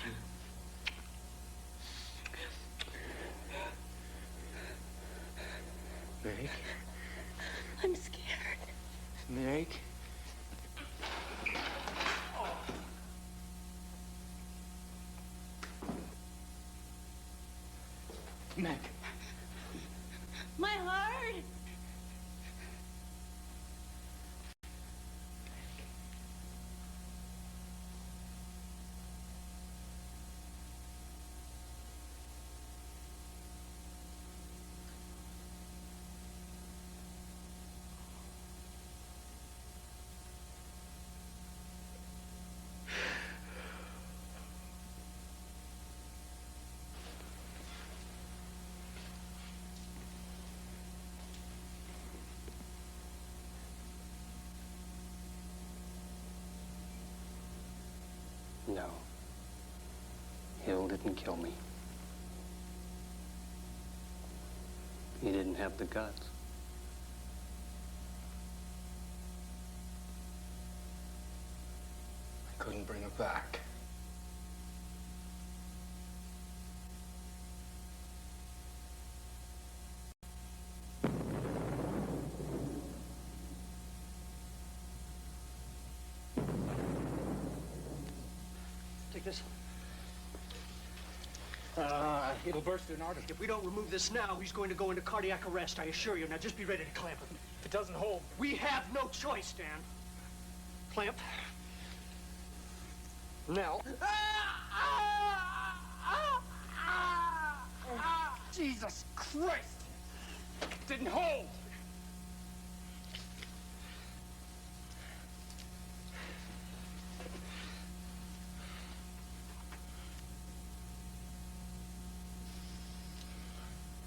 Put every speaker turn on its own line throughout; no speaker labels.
you. Merrick?
I'm scared.
Merrick? Meg.
My heart!
No. Hill didn't kill me. He didn't have the guts.
I couldn't bring her back.
Take this. It'll burst an artery. If we don't remove this now, he's going to go into cardiac arrest, I assure you. Now just be ready to clamp him. If it doesn't hold, we have no choice, Dan. Clamp. Now. Jesus Christ! Didn't hold!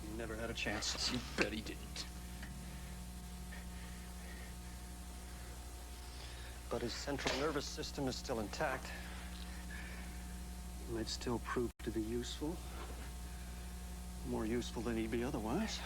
He never had a chance.
You bet he didn't.
But his central nervous system is still intact. He might still prove to be useful. More useful than he'd be otherwise.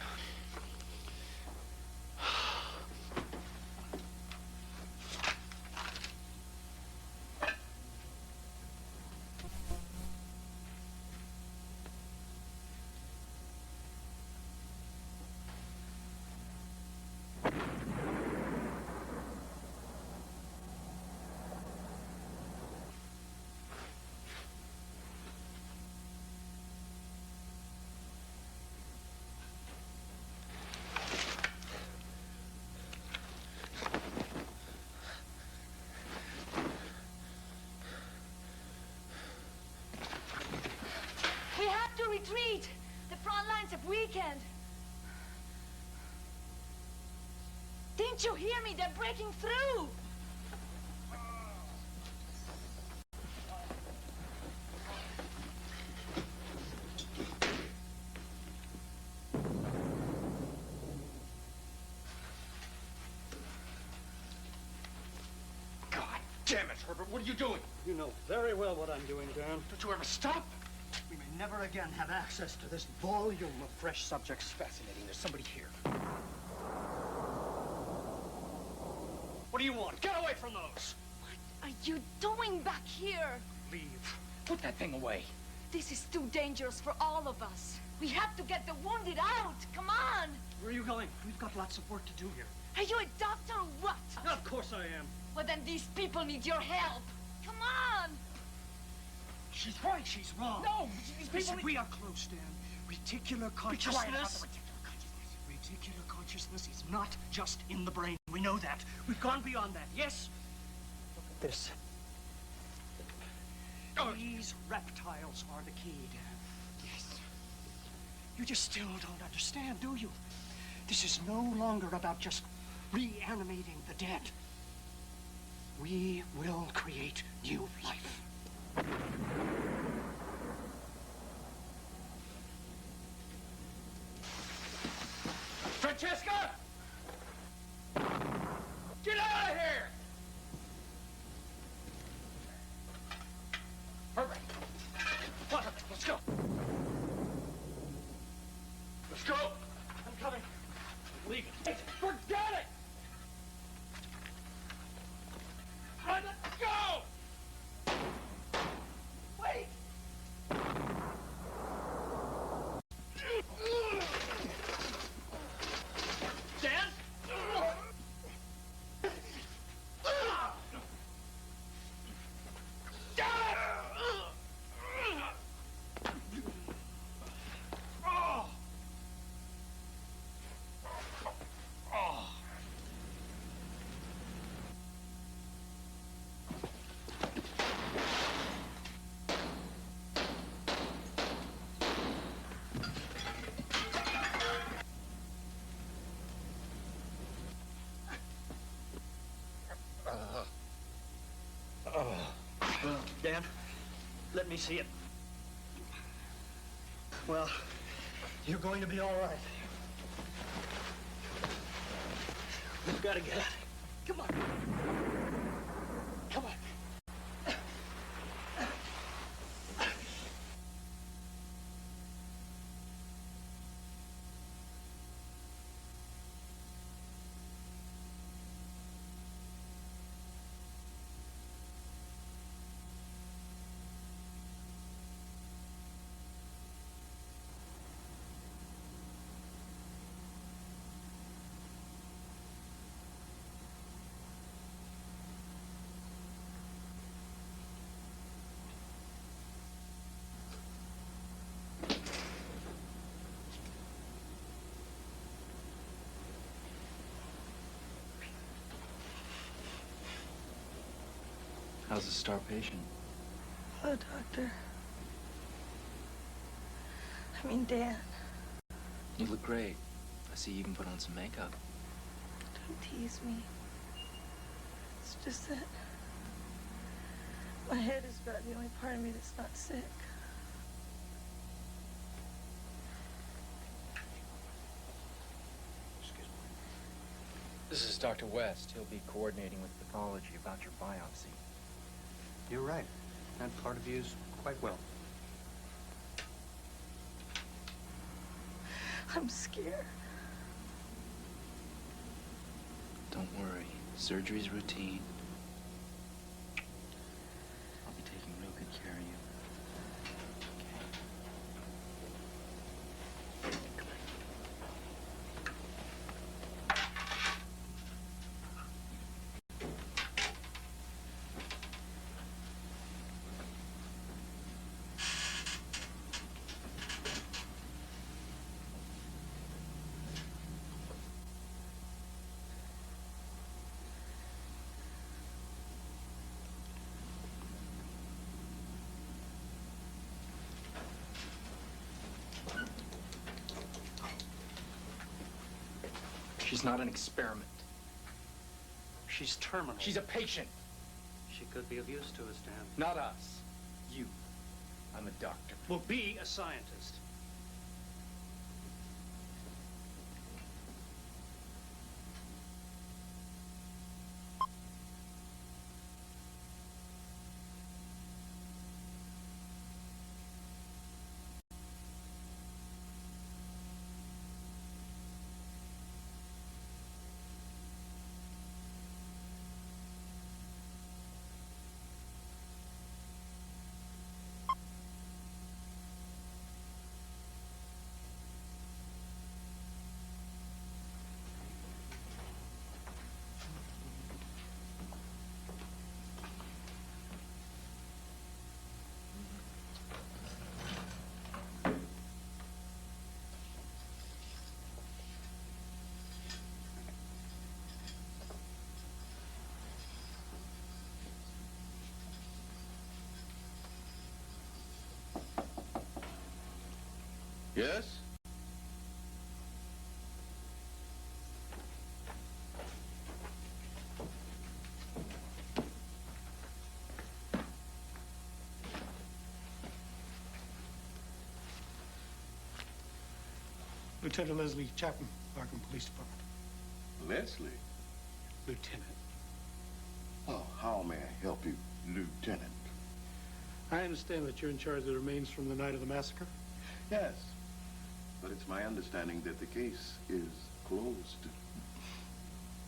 We have to retreat. The front lines have weakened. Didn't you hear me? They're breaking through.
God damn it, Herbert. What are you doing?
You know very well what I'm doing, Dan.
Don't you ever stop?
We may never again have access to this volume of fresh subjects.
Fascinating. There's somebody here.
What do you want? Get away from those!
What are you doing back here?
Leave.
Put that thing away.
This is too dangerous for all of us. We have to get the wounded out. Come on.
Where are you going? We've got lots of work to do here.
Are you a doctor or what?
Of course I am.
Well, then these people need your help. Come on.
She's right. She's wrong.
No, these people...
Listen, we are close, Dan. Reticular consciousness.
Be quiet about the reticular consciousness.
Reticular consciousness is not just in the brain. We know that. We've gone beyond that. Yes? Look at this.
Oh.
These reptiles are the key, Dan. Yes. You just still don't understand, do you? This is no longer about just reanimating the dead. We will create new life.
Francesca! Get out of here! Herbert! What? Let's go. Let's go!
I'm coming.
Leave it. Forget it! Let's go! Wait!
Dan, let me see it. Well, you're going to be all right. We've got to get out of here. Come on. Come on.
How's the star patient?
Hello, Doctor. I mean, Dan.
You look great. I see you even put on some makeup.
Don't tease me. It's just that my head is about the only part of me that's not sick.
This is Dr. West. He'll be coordinating with pathology about your biopsy.
You're right. That part of you's quite well.
I'm scared.
Don't worry. Surgery's routine. I'll be taking real good care of you. She's not an experiment.
She's terminal.
She's a patient.
She could be of use to us, Dan.
Not us. You. I'm a doctor.
Well, be a scientist.
Yes?
Lieutenant Leslie Chapman, Arkham Police Department.
Leslie?
Lieutenant.
Oh, how may I help you, Lieutenant?
I understand that you're in charge of the remains from the night of the massacre.
Yes, but it's my understanding that the case is closed.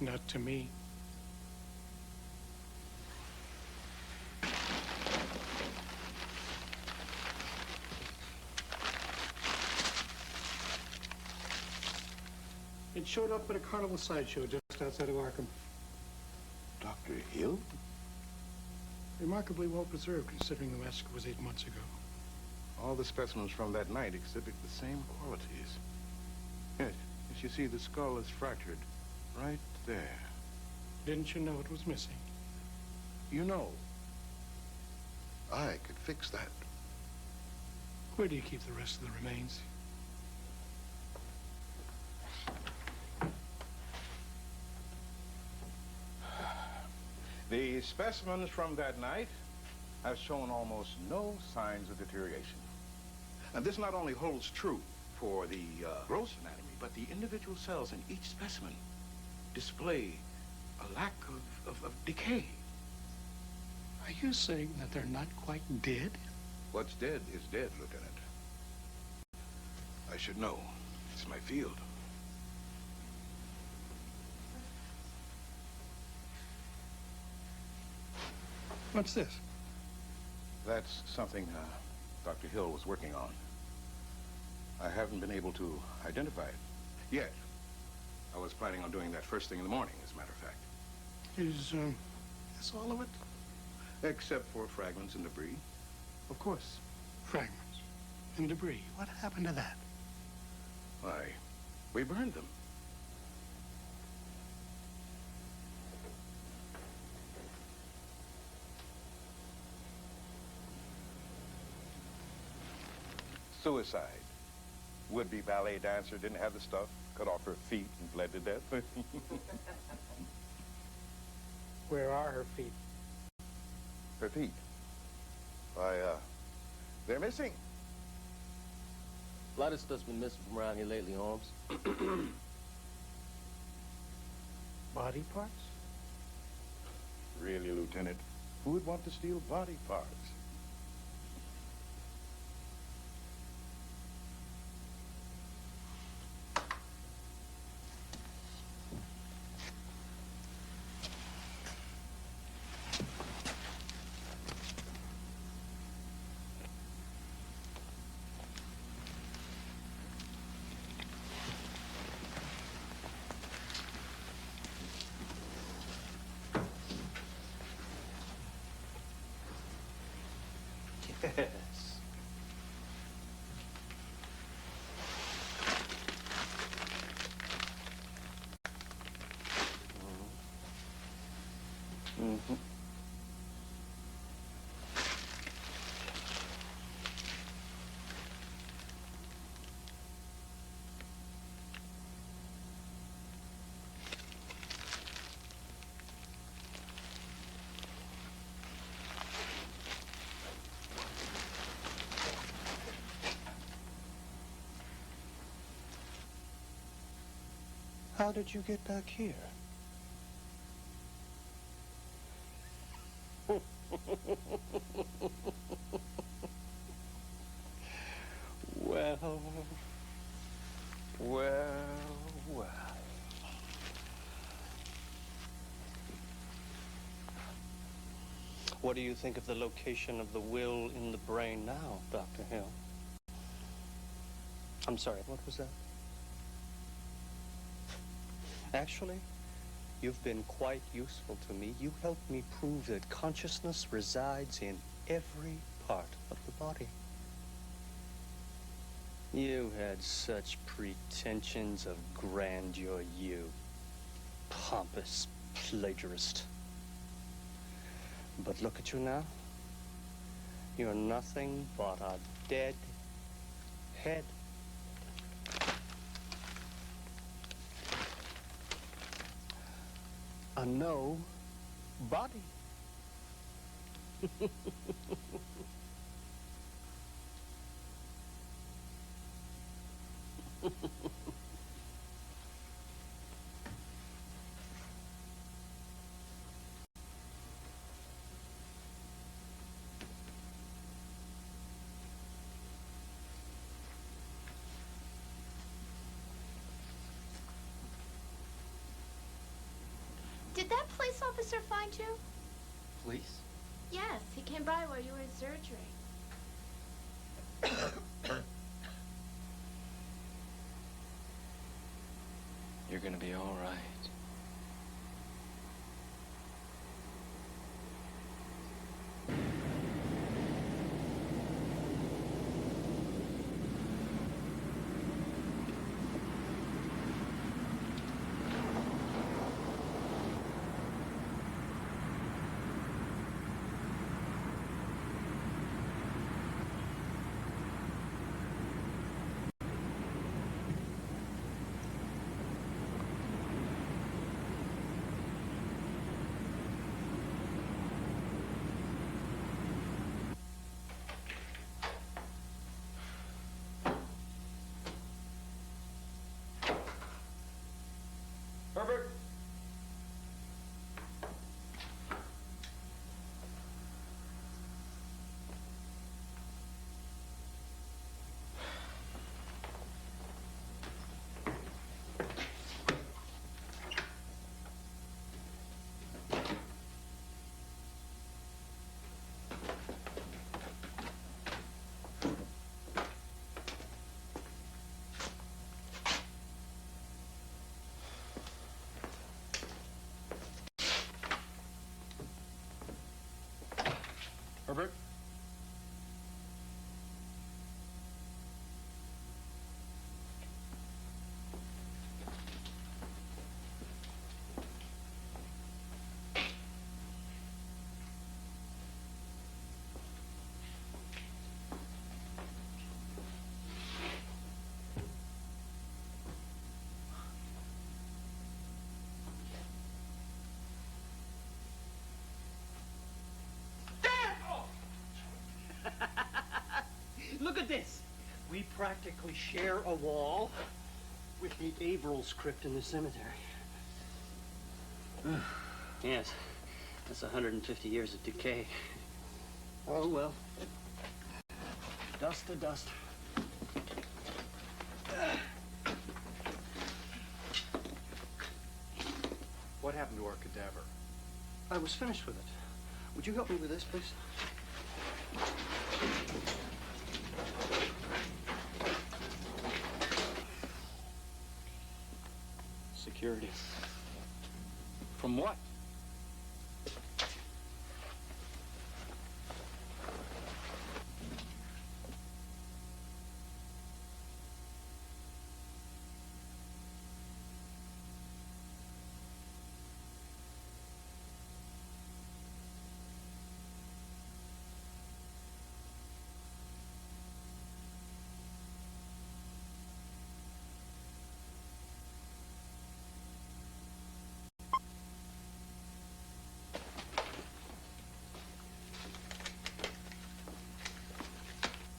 Not to me. It showed up at a carnival sideshow just outside of Arkham.
Dr. Hill?
Remarkably well preserved, considering the massacre was 8 months ago.
All the specimens from that night exhibit the same qualities. Yes, as you see, the skull is fractured right there.
Didn't you know it was missing?
You know, I could fix that.
Where do you keep the rest of the remains?
The specimens from that night have shown almost no signs of deterioration. And this not only holds true for the gross anatomy, but the individual cells in each specimen display a lack of decay.
Are you saying that they're not quite dead?
What's dead is dead, Lieutenant. I should know. It's my field.
What's this?
That's something Dr. Hill was working on. I haven't been able to identify it yet. I was planning on doing that first thing in the morning, as a matter of fact.
Is this all of it?
Except for fragments and debris.
Of course. Fragments and debris. What happened to that?
Why, we burned them. Suicide. Would-be ballet dancer didn't have the stuff, cut off her feet and bled to death.
Where are her feet?
Her feet? Why, they're missing.
A lot of stuff's been missing from around here lately, Holmes.
Body parts?
Really, Lieutenant? Who would want to steal body parts?
Yes.
Mm-hmm.
How did you get back here?
Well, well.
What do you think of the location of the will in the brain now, Dr. Hill? I'm sorry, what was that? Actually, you've been quite useful to me. You helped me prove that consciousness resides in every part of the body. You had such pretensions of grandeur, you pompous plagiarist. But look at you now. You're nothing but a dead head. A no body.
Did that police officer find you?
Police?
Yes, he came by while you were in surgery.
You're gonna be all right.
Herbert?
Look at this. We practically share a wall with the Avrils crypt in the cemetery.
Yes, that's 150 years of decay.
Oh, well. Dust to dust.
What happened to our cadaver?
I was finished with it. Would you help me with this, please?
Security.
From what?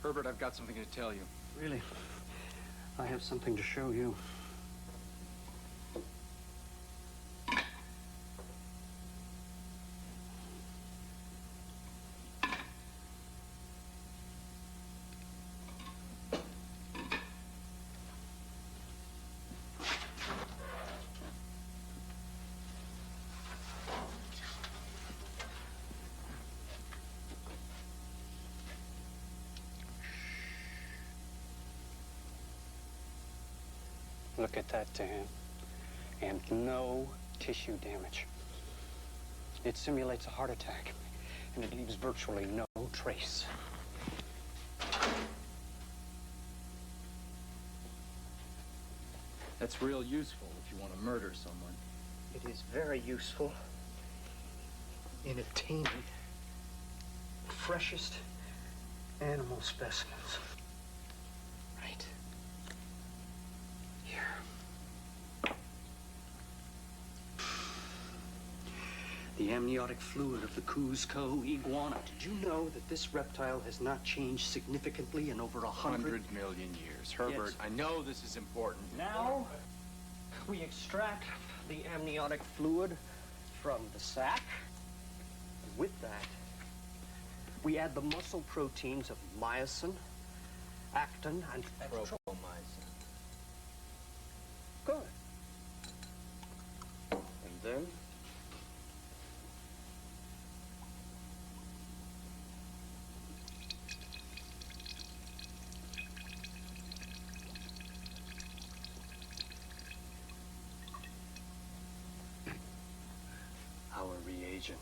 Herbert, I've got something to tell you.
Really? I have something to show you. Look at that, Dan. And no tissue damage. It simulates a heart attack, and it leaves virtually no trace.
That's real useful if you want to murder someone.
It is very useful in obtaining the freshest animal specimens. Right here. The amniotic fluid of the Cuzco iguana. Did you know that this reptile has not changed significantly in over 100
million years. Herbert,
Yes.
I know this is important.
Now, we extract the amniotic fluid from the sac. And with that, we add the muscle proteins of myosin, actin, and
Tropomyosin.
Good. And then our reagent.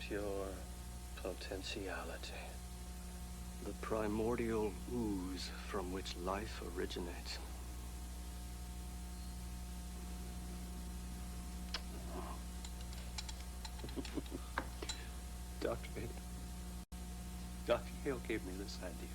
Pure potentiality. The primordial ooze from which life originates. Dr. Hale gave me this idea.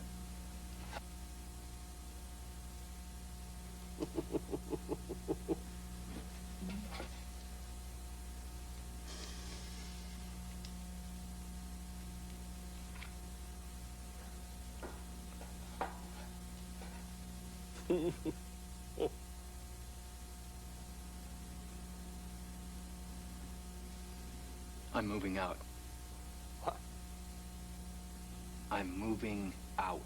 I'm moving out.
What?
I'm moving out.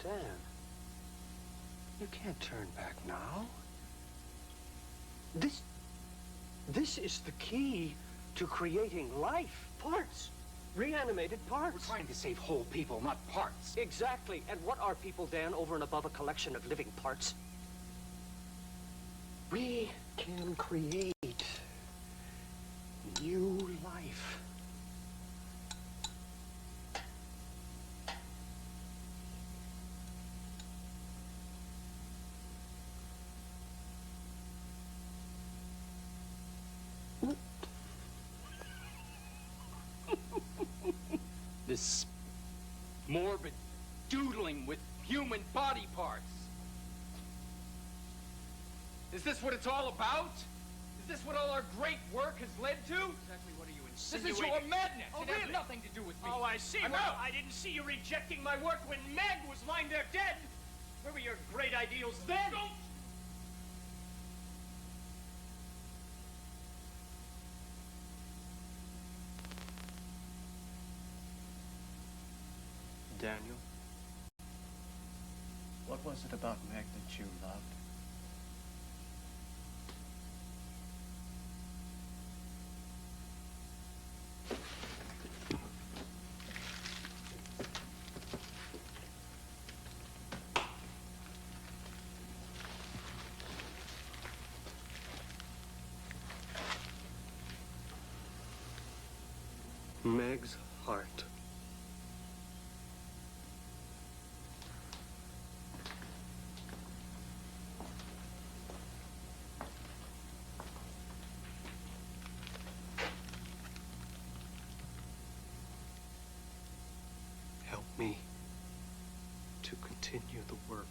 Dan, you can't turn back now. This is the key to creating life. Parts. Reanimated parts.
We're trying to save whole people, not parts.
Exactly. And what are people, Dan, over and above a collection of living parts? We can create new life.
This morbid doodling with human body parts. Is this what it's all about? Is this what all our great work has led to?
Exactly what are you insinuating?
This is your madness.
Oh,
It
really?
has nothing to do with me.
Oh, I see.
I'm
Well,
out.
I didn't see you rejecting my work when Meg was lying there dead. Where were your great ideals then?
Daniel, what was it about Meg that you loved? Meg's heart. Help me to continue the work.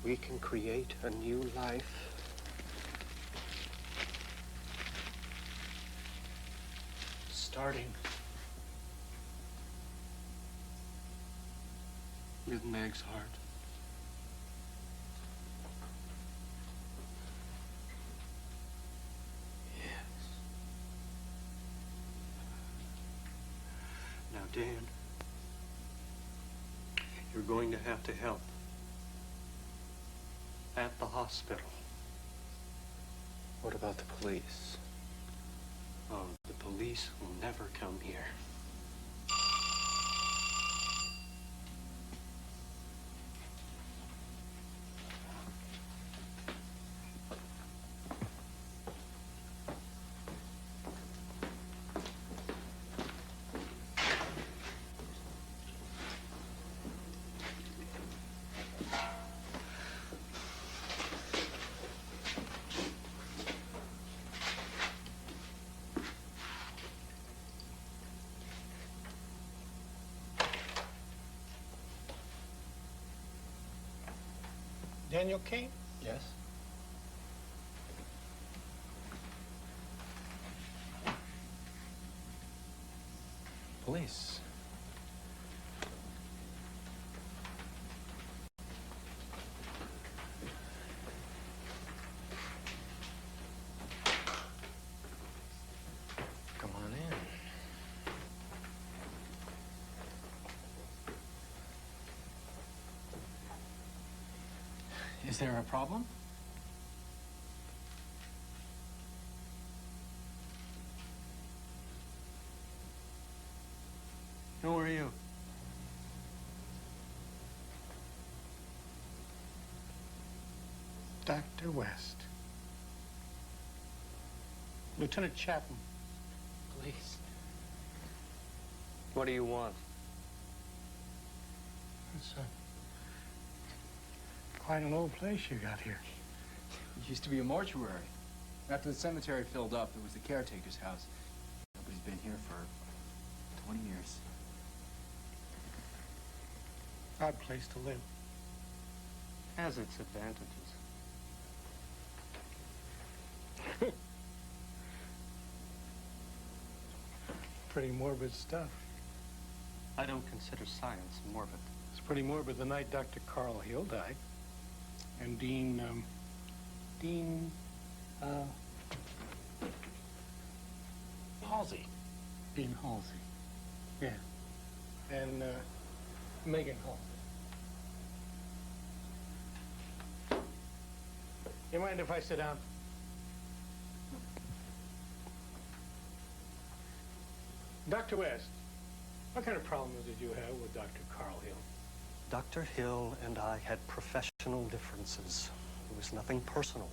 We can create a new life. Starting with Meg's heart. Yes. Now, Dan, you're going to have to help at the hospital.
What about the police?
Oh, the police will never come here.
Daniel Kane?
Yes? Police. Come on in. Is there a problem?
Who are you?
Dr. West. Lieutenant Chapman.
Police.
What do you want?
It's quite an old place you got here.
It used to be a mortuary. After the cemetery filled up, it was the caretaker's house. Nobody's been here for 20 years.
Odd place to live.
Has its advantages.
Pretty morbid stuff.
I don't consider science morbid.
It's pretty morbid the night Dr. Carl Hill died. And Dean Dean,
Halsey.
Dean Halsey. Yeah. And, Megan Halsey. You mind if I sit down? Dr. West, what kind of problems did you have with Dr. Carl Hill?
Dr. Hill and I had professional differences. It was nothing personal.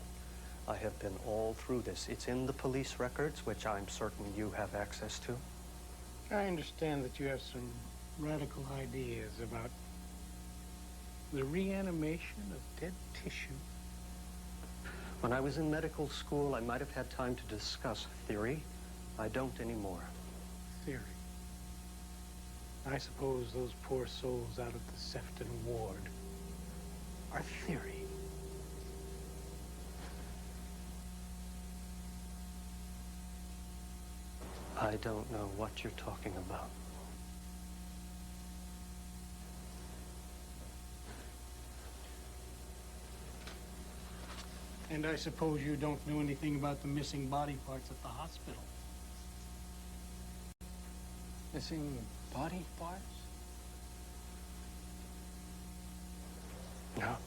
I have been all through this. It's in the police records, which I'm certain you have access to.
I understand that you have some radical ideas about the reanimation of dead tissue.
When I was in medical school, I might have had time to discuss theory. I don't anymore.
Theory. I suppose those poor souls out of the Sefton ward are theory.
I don't know what you're talking about.
And I suppose you don't know anything about the missing body parts at the hospital.
Missing body parts?
No.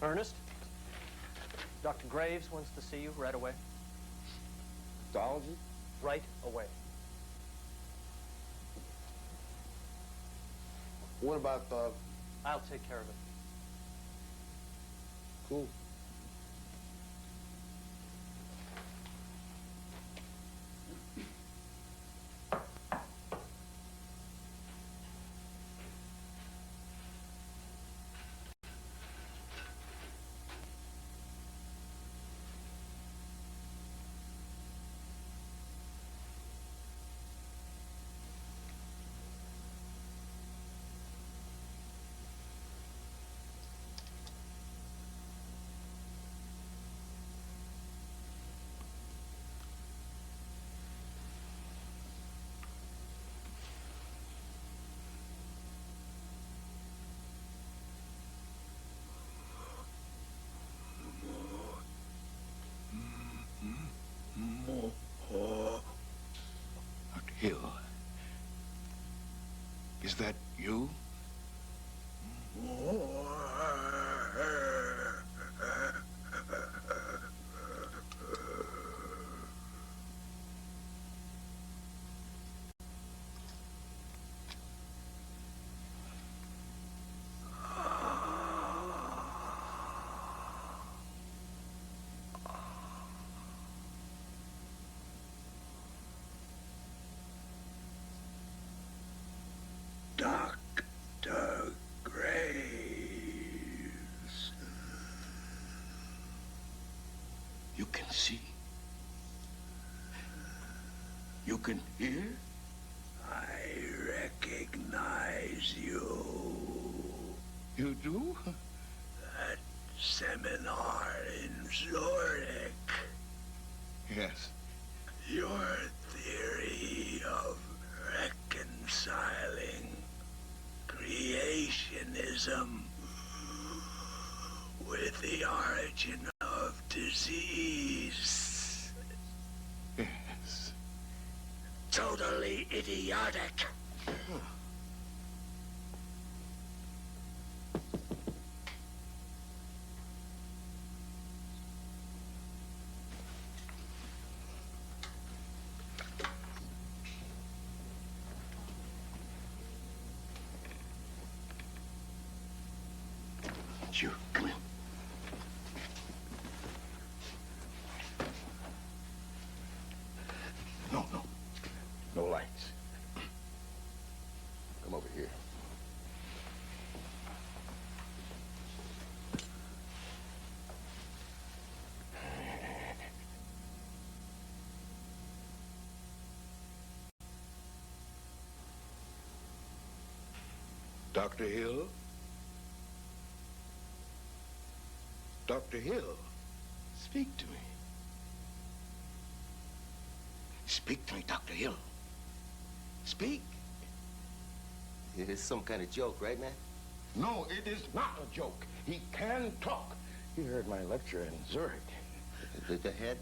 Ernest? Dr. Graves wants to see you right away.
Pathology?
Right away.
What about the...
I'll take care of it.
Cool.
Is that you? Dr. Graves. You can see. You can hear. I recognize you. You do? That seminar in Zurich. Yes. Your theory of reconciling creationism with the origin of disease. Yes. Totally idiotic. You, come in. No, no. No lights. Come over here. Dr. Hill? Dr. Hill, speak to me. Speak to me, Dr. Hill. Speak.
It's some kind of joke, right, man?
No, it is not a joke. He can talk. He heard my lecture in Zurich.
The head?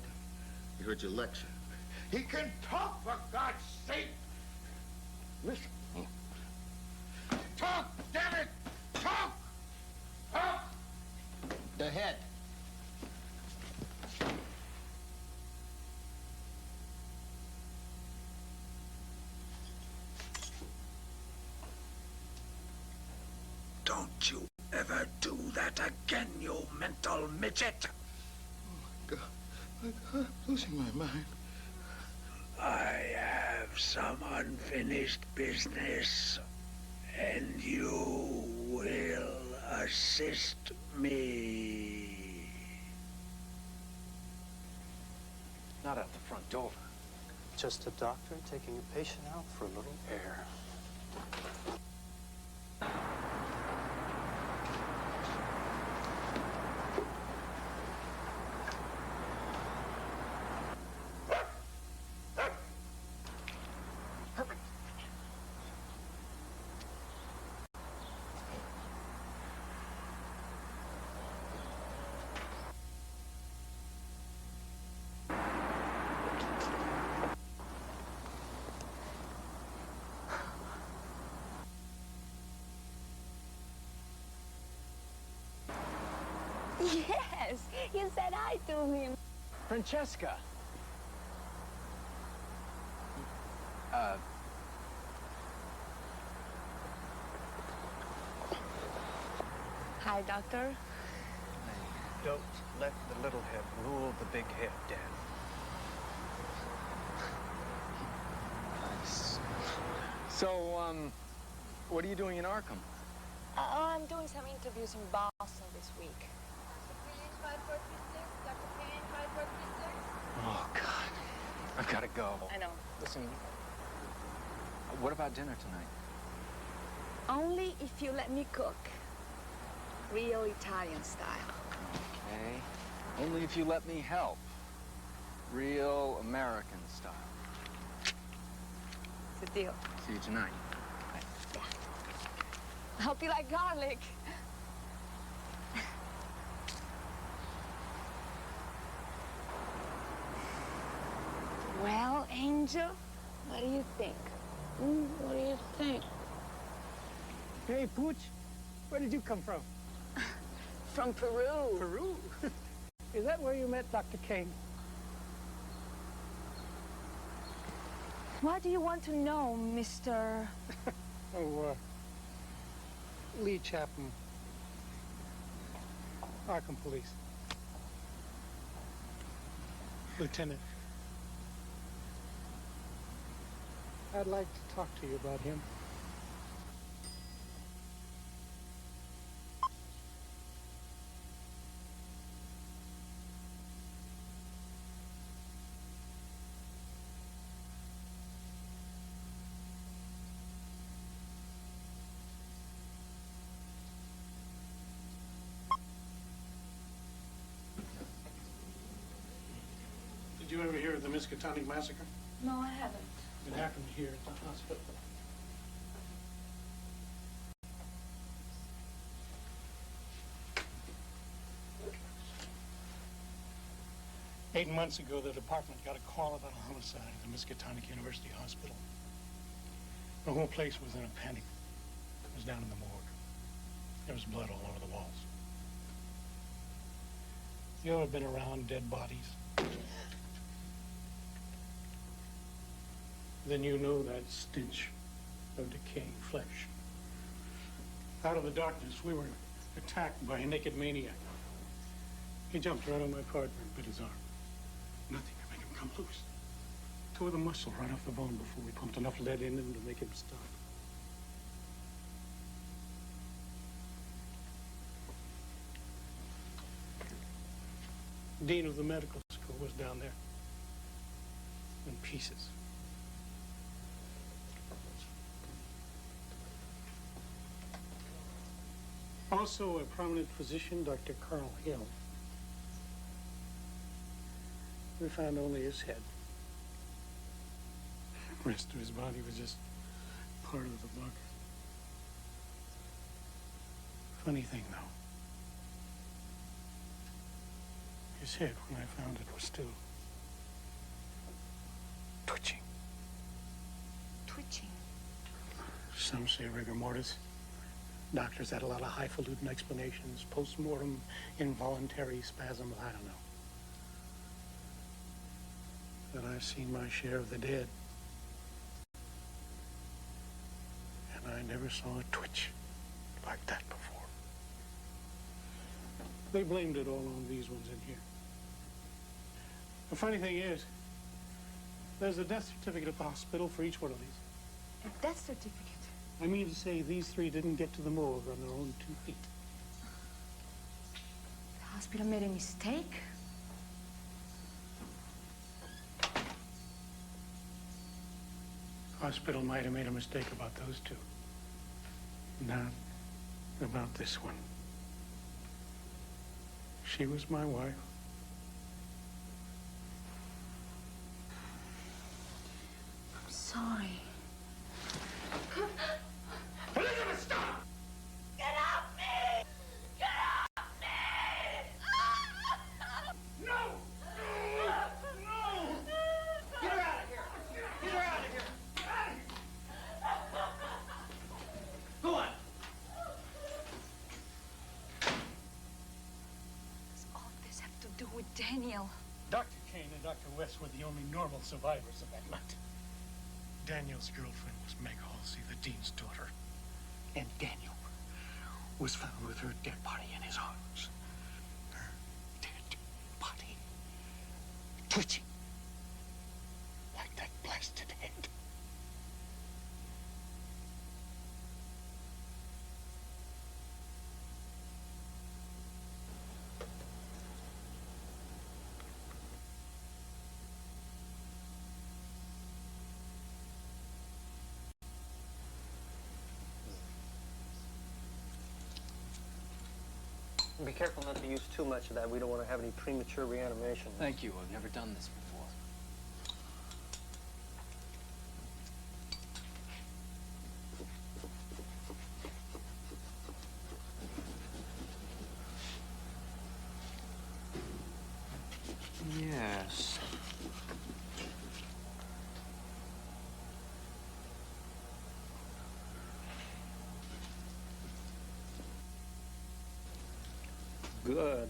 He heard your lecture.
He can talk, for God's sake. Listen. Talk, damn it! Talk! Talk!
The head.
Don't you ever do that again, you mental midget. Oh, my God. I'm losing my mind. I have some unfinished business, and you will assist me.
Not out the front door.
Just a doctor taking a patient out for a little air.
Yes, you said hi to him.
Francesca!
Hi, Doctor.
Don't let the little head rule the big head, Dan.
Nice. So, what are you doing in Arkham?
I'm doing some interviews in Boston this week.
Oh, God. I've got to go.
I know.
Listen, what about dinner tonight?
Only if you let me cook. Real Italian style.
Okay. Only if you let me help. Real American style.
It's a deal.
See you tonight.
Yeah. I hope you like garlic. Well, Angel, what do you think?
What do you think?
Hey, Pooch, where did you come from?
From Peru.
Peru? Is that where you met Dr. Kane?
What do you want to know, Mr.
Oh, Lee Chapman. Arkham Police. Lieutenant. I'd like to talk to you about him. Did you ever hear of the Miskatonic Massacre?
No, I haven't.
It happened here at the hospital. Eight months ago, the department got a call about a homicide at the Miskatonic University Hospital. The whole place was in a panic. It was down in the morgue. There was blood all over the walls. You ever been around dead bodies? Then you know that stench of decaying flesh. Out of the darkness, we were attacked by a naked maniac. He jumped right on my partner and bit his arm. Nothing could make him come loose. Tore the muscle right off the bone before we pumped enough lead in him to make him stop. Dean of the medical school was down there in pieces. Also, a prominent physician, Dr. Carl Hill. We found only his head. The rest of his body was just part of the bunker. Funny thing, though. His head, when I found it, was still twitching.
Twitching?
Some say rigor mortis. Doctors had a lot of highfalutin explanations. Post-mortem, involuntary spasm, I don't know. But I've seen my share of the dead. And I never saw a twitch like that before. They blamed it all on these ones in here. The funny thing is, there's a death certificate at the hospital for each one of these.
A death certificate?
I mean to say these three didn't get to the morgue on their own 2 feet.
The hospital made a mistake?
Hospital might have made a mistake about those two. Not about this one. She was my wife.
I'm sorry.
Elizabeth, stop!
Get off me! Get off me!
No! No! Get her out of here! Get her out of here! Get out of here! Go on!
Does all this have to do with Daniel?
Dr. Kane and Dr. West were the only normal survivors of that night. Daniel's girlfriend was Meg Halsey, the dean's daughter. And Daniel was found with her dead body in his arms. Her dead body. Twitching. Like that blasted head.
Be careful not to use too much of that. We don't want to have any premature reanimation.
Thank you. I've never done this before.
Yes.
Good.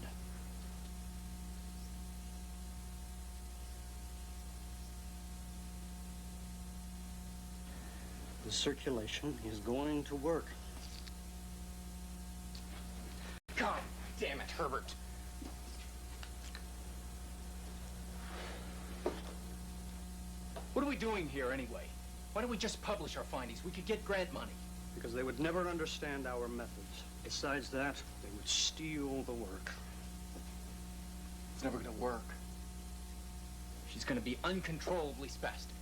The circulation is going to work.
God damn it, Herbert. What are we doing here anyway? Why don't we just publish our findings? We could get grant money.
Because they would never understand our methods. Besides that, they would steal the work.
It's never gonna work. She's gonna be uncontrollably spastic.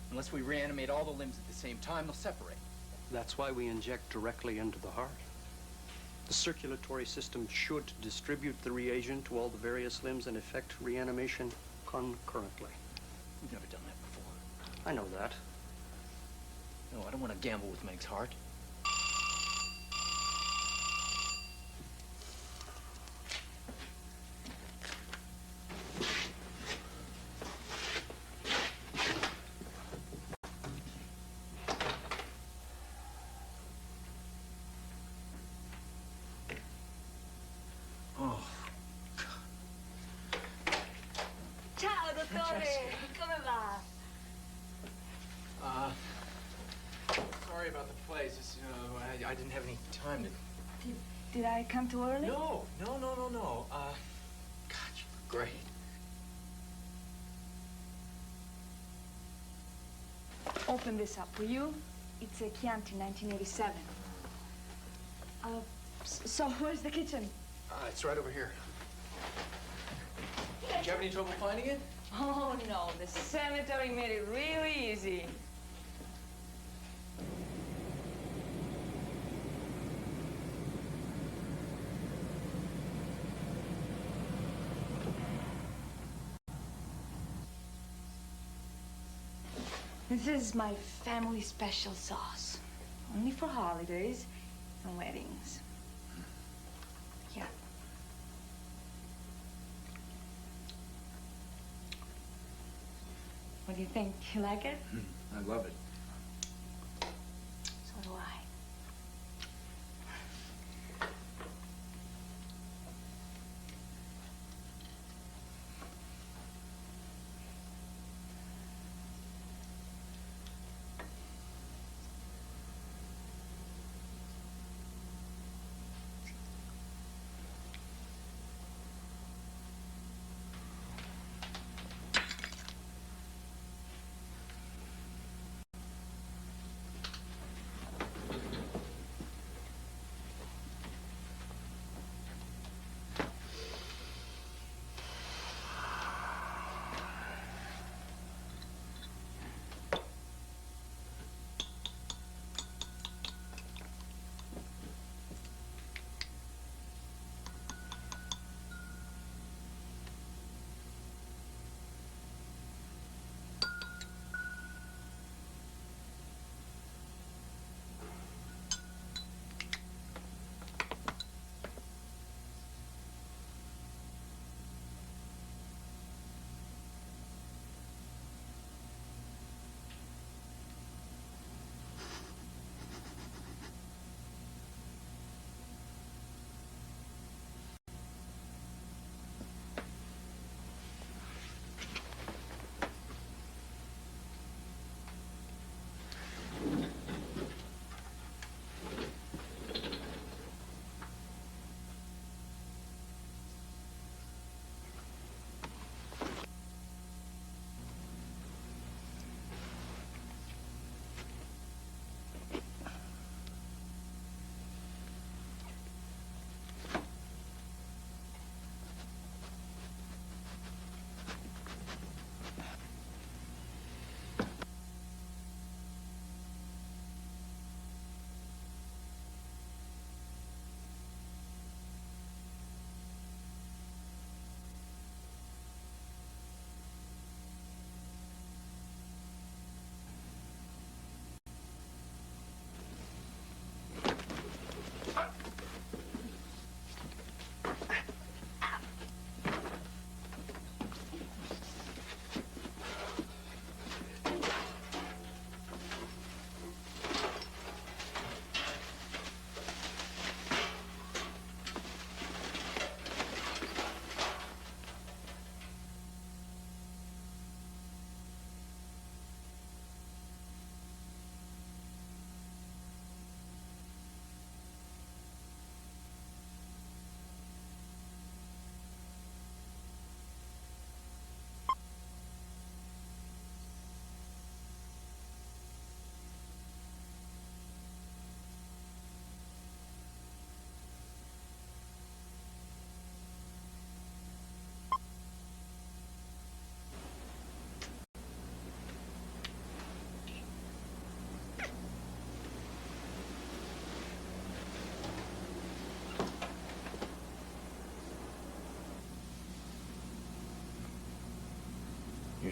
Unless we reanimate all the limbs at the same time, they'll separate.
That's why we inject directly into the heart. The circulatory system should distribute the reagent to all the various limbs and effect reanimation concurrently.
We've never done that before.
I know that.
No, I don't want to gamble with Meg's heart. Oh.
Ciao, dottore. Come va?
Sorry about the place. It's, I didn't have any time to...
Did I come too early?
No. God, you look great.
Open this up, will you? It's a Chianti 1987. So where's the kitchen?
It's right over here. Did you have any trouble finding it?
Oh, no. The cemetery made it really easy. This is my family special sauce. Only for holidays and weddings. Here. What do you think? You like it?
I love it.
So do I.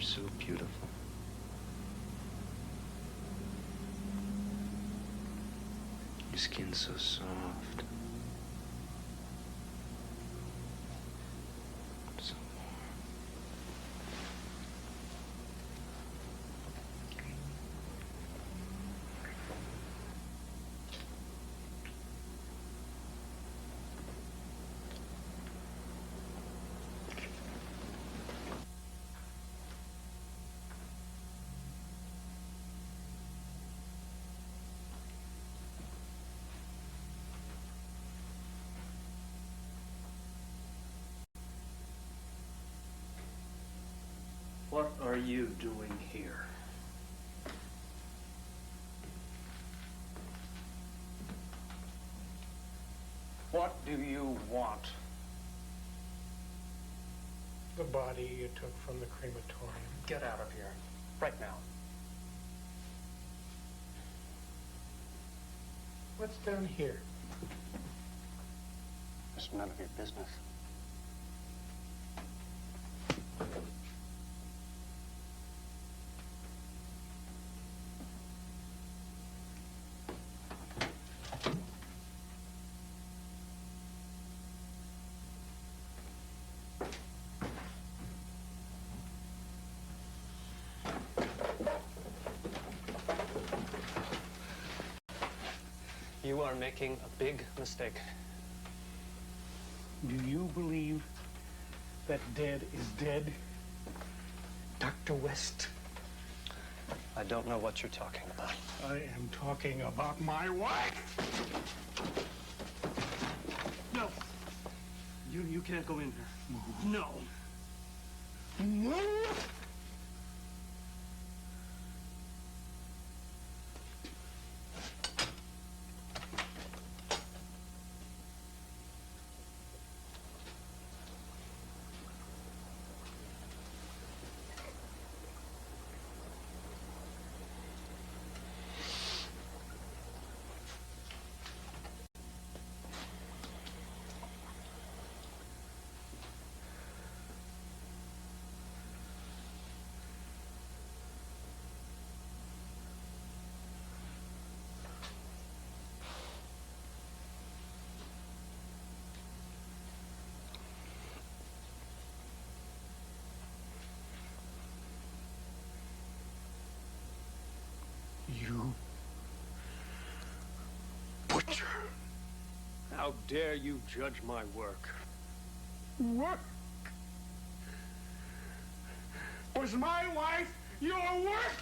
You're so beautiful. Your skin's so soft. So warm.
What are you doing here? What do you want?
The body you took from the crematorium.
Get out of here. Right now.
What's down here?
It's none of your business. You are making a big mistake.
Do you believe that dead is dead? Dr. West?
I don't know what you're talking about.
I am talking about my wife!
No. You can't go in there. No.
No! You butcher.
How dare you judge my work?
Work? Was my wife your work?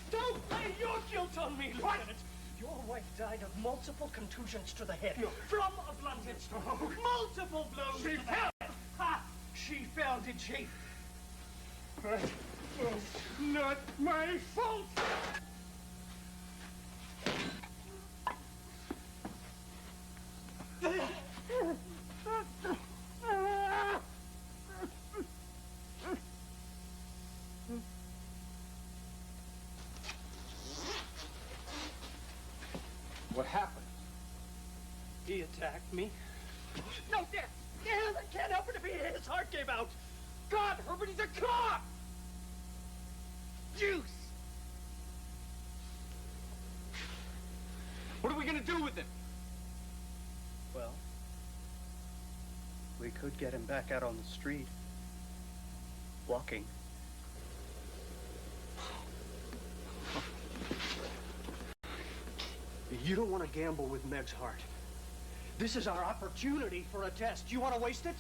Don't lay your guilt on me, Lieutenant. Your wife died of multiple contusions to the head.
No.
From a blunt instrument. Multiple blows
She
to the
fell.
head. Ha! She fell, did she?
It was not my fault.
What happened?
He attacked me.
No, Dan! Dan, I can't help it if his heart gave out. God, Herbert, he's a cop! Juice!
What are we gonna do with him?
Well, we could get him back out on the street. Walking. You don't want to gamble with Meg's heart. This is our opportunity for a test. You want to waste it?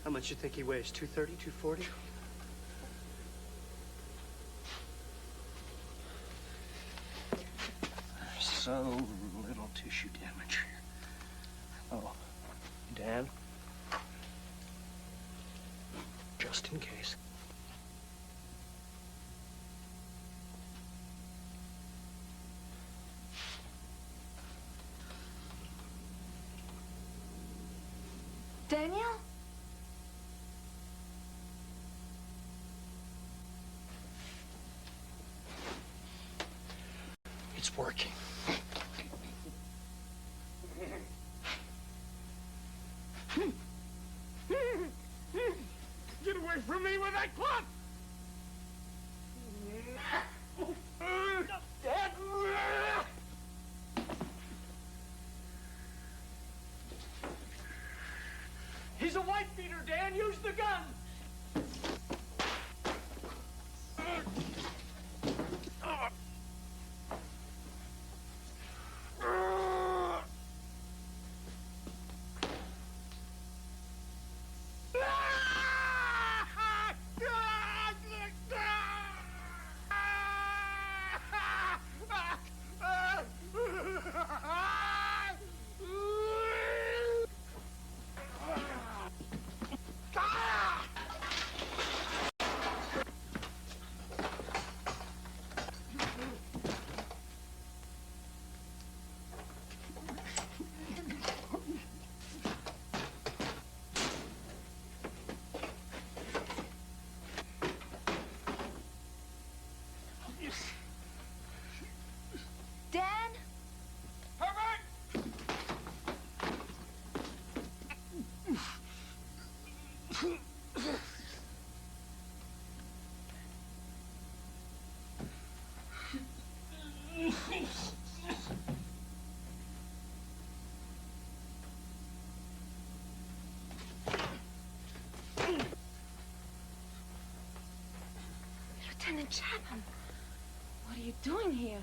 How much you think he weighs? 230, 240? So little tissue damage. Oh, Dan? Just in case.
Daniel?
It's working.
gun!
Dan? Lieutenant Chapman, what are you doing here?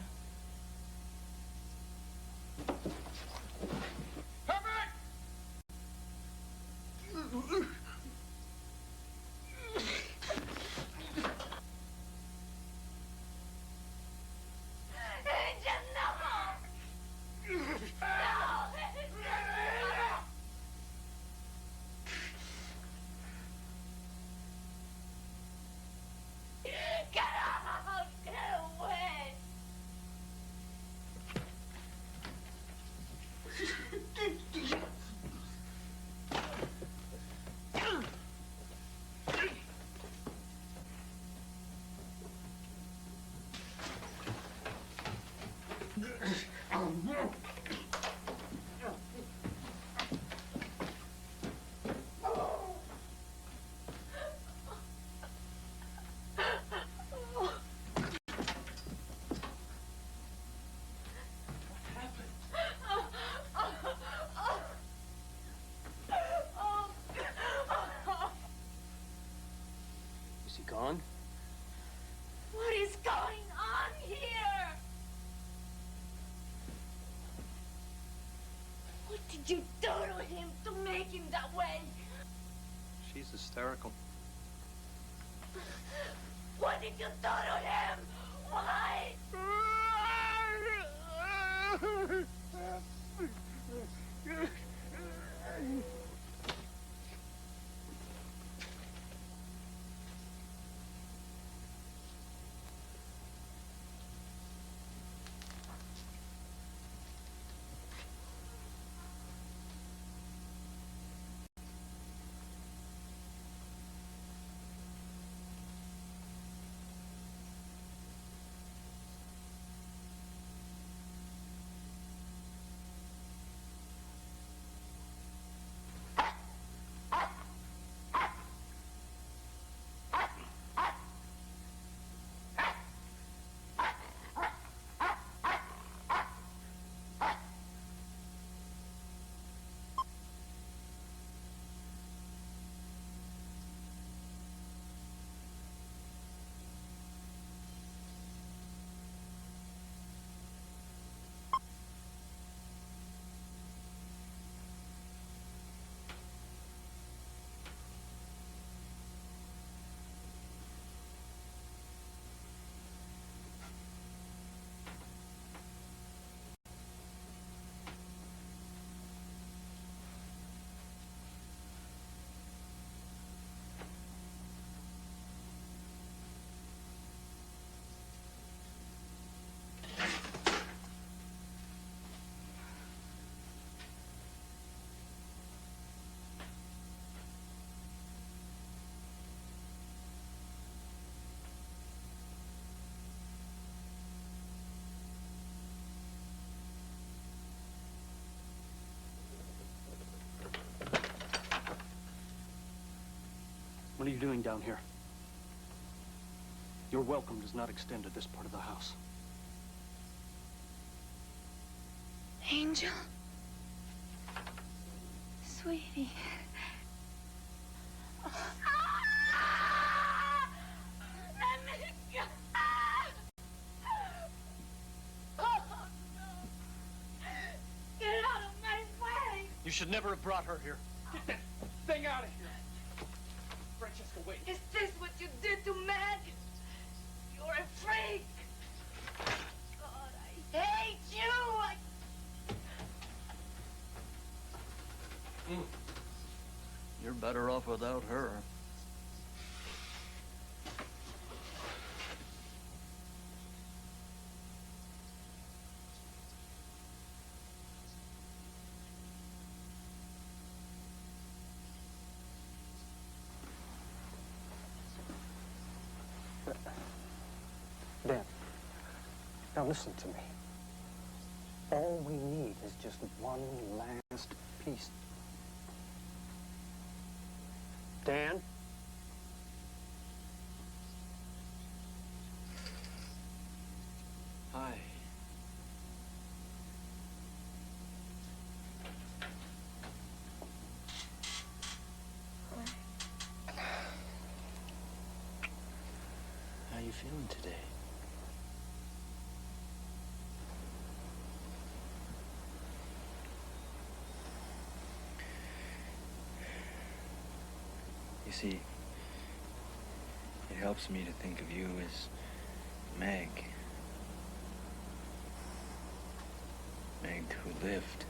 Get out! Get away!
Is he gone?
What is going on here? What did you do to him to make him that way?
She's hysterical.
What did you do to him? Why?
What are you doing down here? Your welcome does not extend to this part of the house.
Angel. Sweetie.
Let me go! Oh, no! Get out of my way!
You should never have brought her here.
Get that thing out of here. Francesca, wait.
Is this what you did to Meg? You're a freak! God, I hate you!
You're better off without her.
Dan, now listen to me. All we need is just one last piece. Dan?
Hi. How you feeling today? You see, it helps me to think of you as Meg. Meg who lived.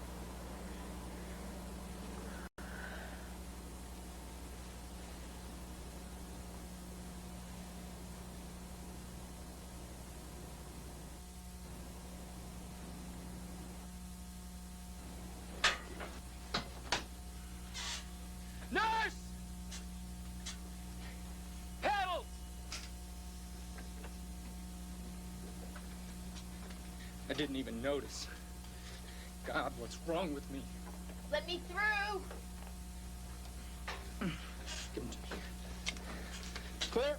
Nurse! Help! I didn't even notice. God, what's wrong with me?
Let me through!
Give him to me. Claire!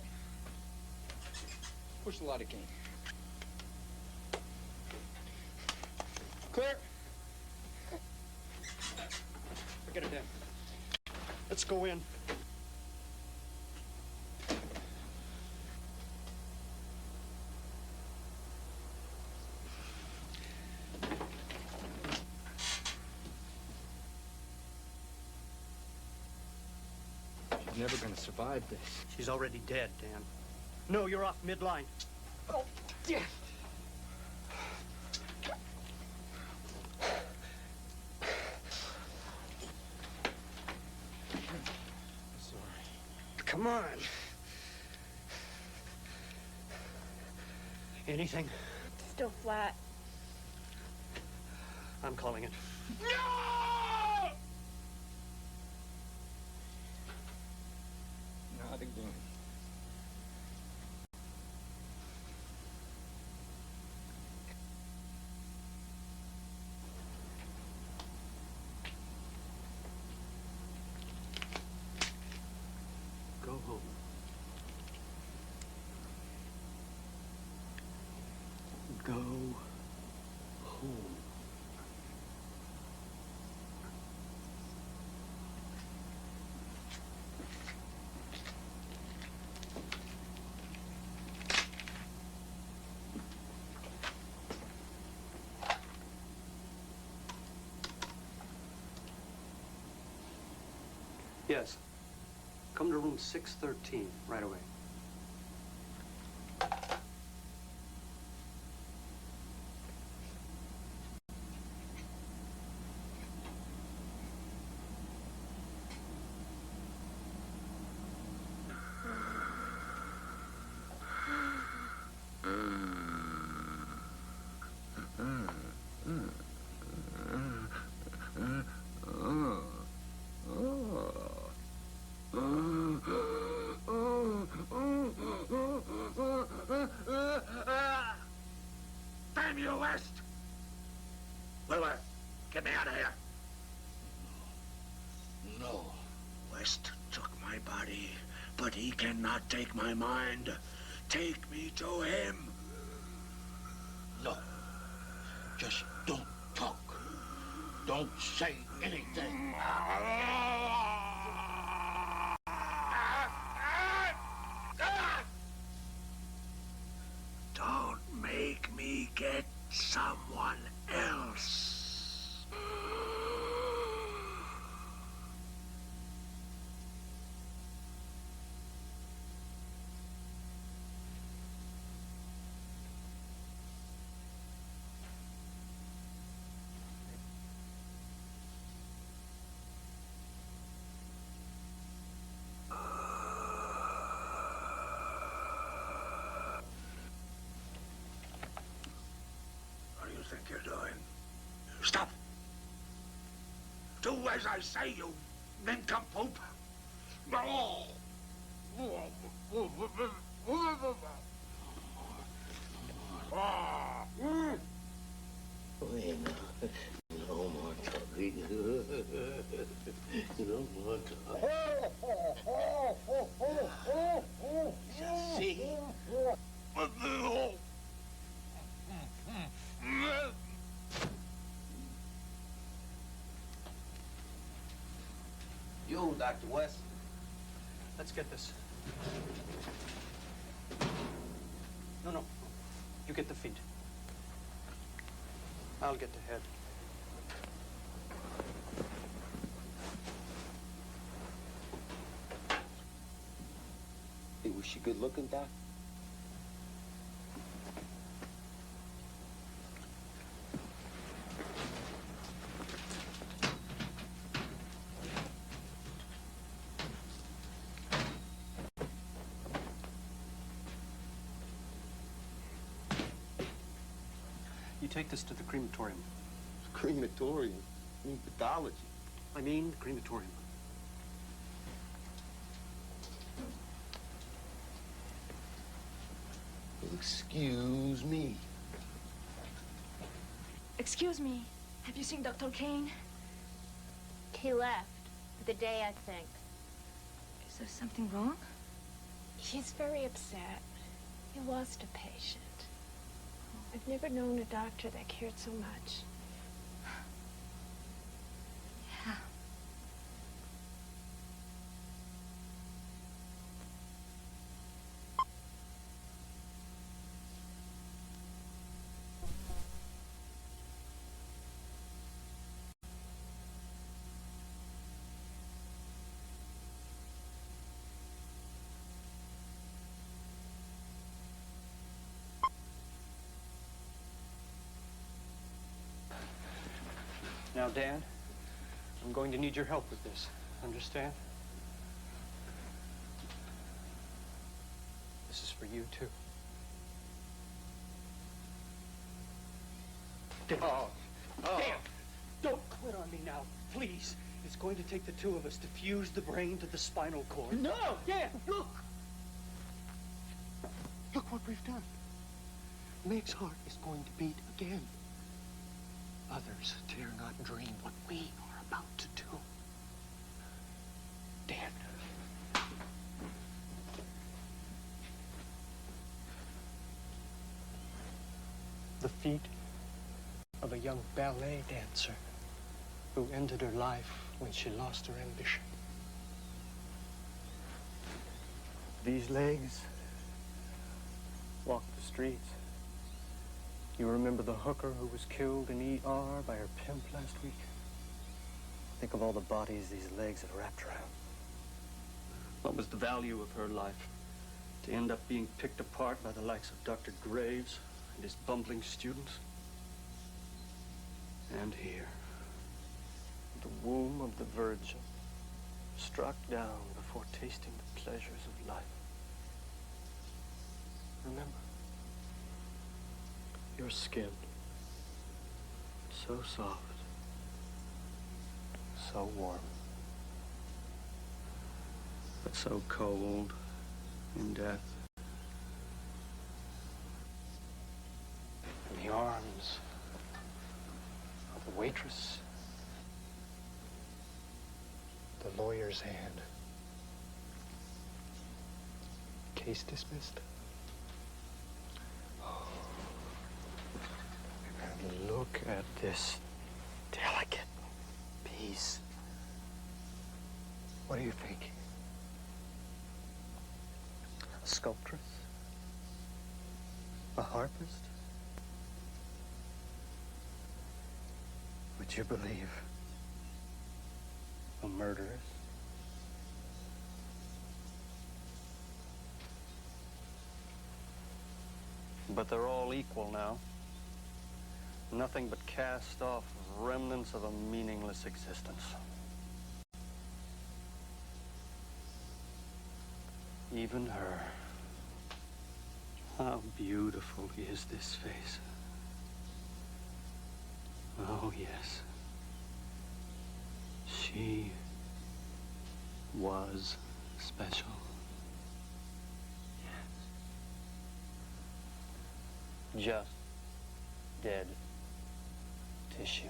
Push the light again. Claire!
Forget it, Dan. Let's go in.
She's never gonna survive this.
She's already dead, Dan. No, you're off midline.
Oh, yeah.
Come on. Anything?
Still flat.
I'm calling it.
No! Not again.
Go home. Go home. Yes. Come to room 613 right away.
Damn you, West! Lilith, get me out of here. No. West took my body, but he cannot take my mind. Take me to him. No. Just don't talk. Don't say anything.
someone else. What do you think you're doing? Stop! Do as I say, you nincompoop!
Bueno, no more talking. No more talking. Just see. You, Dr. West.
Let's get this. No. You get the feet. I'll get the head.
Hey, was she good looking, Doc?
You take this to the crematorium.
Crematorium? I mean, pathology.
I mean, crematorium.
Excuse me.
Excuse me. Have you seen Dr. Kane?
He left for the day, I think.
Is there something wrong?
He's very upset. He lost a patient. I've never known a doctor that cared so much.
Yeah.
Now, Dan, I'm going to need your help with this. Understand? This is for you, too. Dan. Dan! Don't quit on me now, please. It's going to take the two of us to fuse the brain to the spinal cord.
No!
Dan, look!
Look what we've done. Meg's heart is going to beat again. Others dare not dream what we are about to do. Dan.
The feet of a young ballet dancer who ended her life when she lost her ambition. These legs walk the streets. You remember the hooker who was killed in ER by her pimp last week? Think of all the bodies these legs had wrapped around. What was the value of her life? To end up being picked apart by the likes of Dr. Graves and his bumbling students? And here, the womb of the Virgin, struck down before tasting the pleasures of life. Remember, your skin, so soft, so warm, but so cold in death. And the arms of the waitress, the lawyer's hand. Case dismissed. And look at this delicate piece. What do you think? A sculptress? A harpist? what you believe. A murderess. But they're all equal now. Nothing but cast-off remnants of a meaningless existence. Even her. How beautiful is this face. Oh, yes. She was special. Yes. Just dead tissue.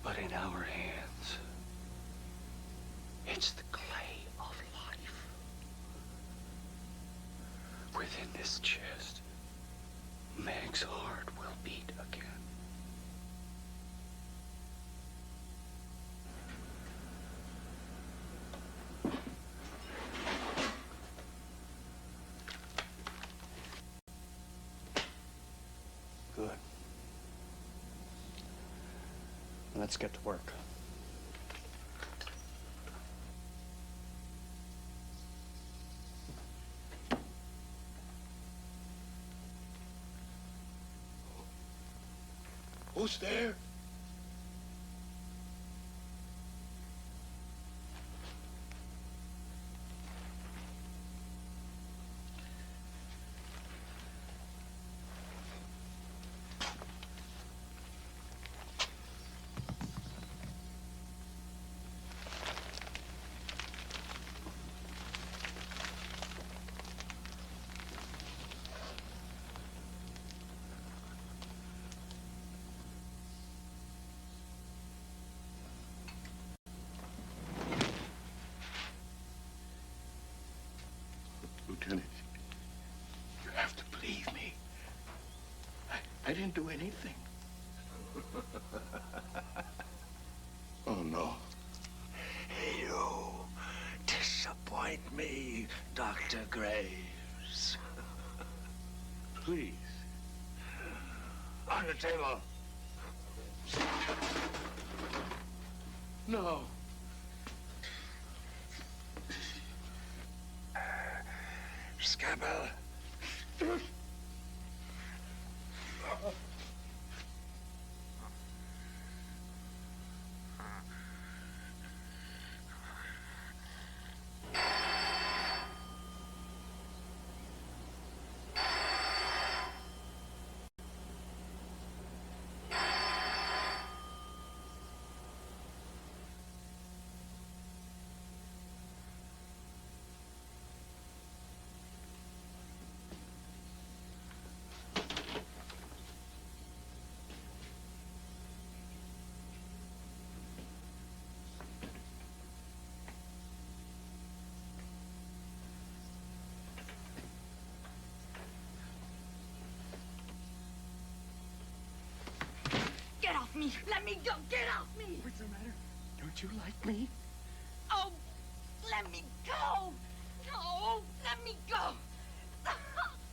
But in our hands, it's the clay of life. Within this chest, Meg's heart will beat again. Good. Let's get to work.
Who's there? Lieutenant, you have to believe me. I didn't do anything. Oh, no.
You disappoint me, Dr. Graves.
Please.
On the table.
No.
Scalpel.
Get off me! Let me go! Get off me!
What's the matter? Don't you like me?
Oh, let me go! No, let me go!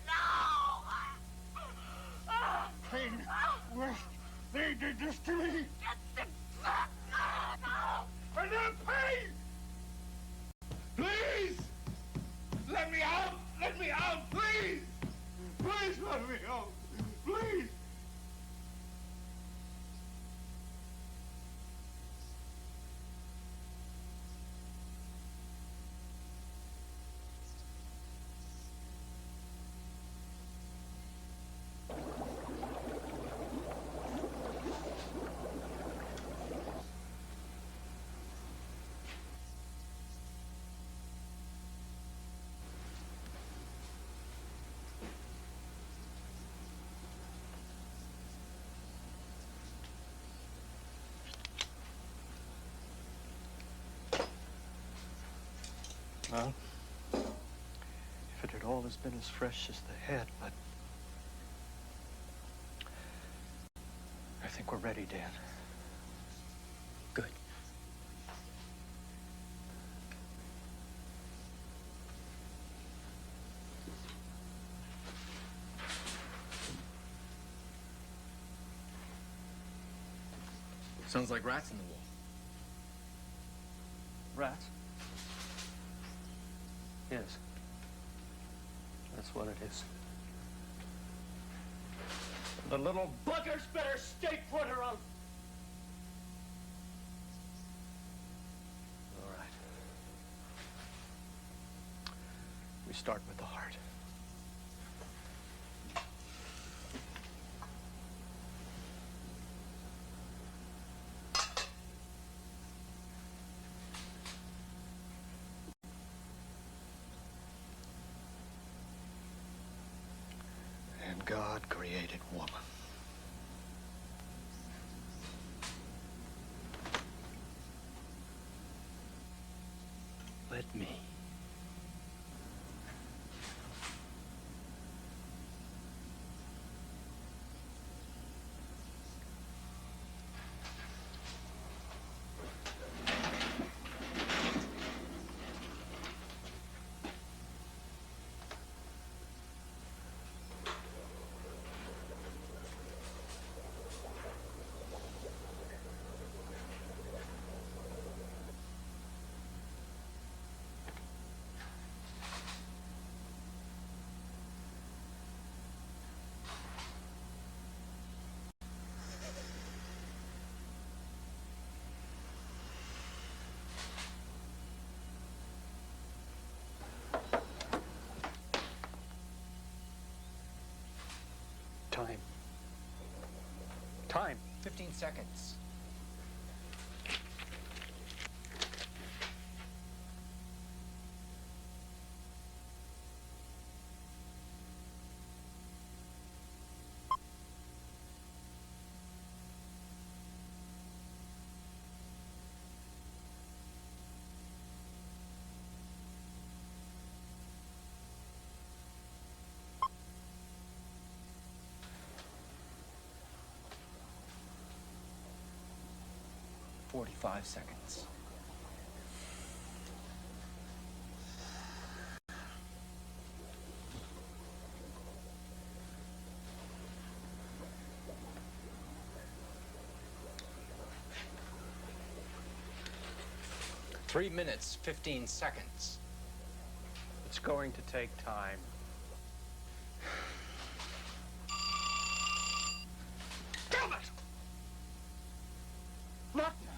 No!
Pain, Wes, they did this to me.
Get the fuck out! No!
I'm not pain! Please! Let me out! Let me out, please! Please let me out! Please!
Well, if it had all been as fresh as the head, but I think we're ready, Dan. Good.
Sounds like rats in the wall.
Rats? Yes. That's what it is. The little buggers better stay put or I'll... All right. We start with the heart. And God created woman.
Let me.
Time. Time.
15 seconds. "45 seconds. "3 minutes, 15 seconds.
It's going to take time.
Damn it! Not now.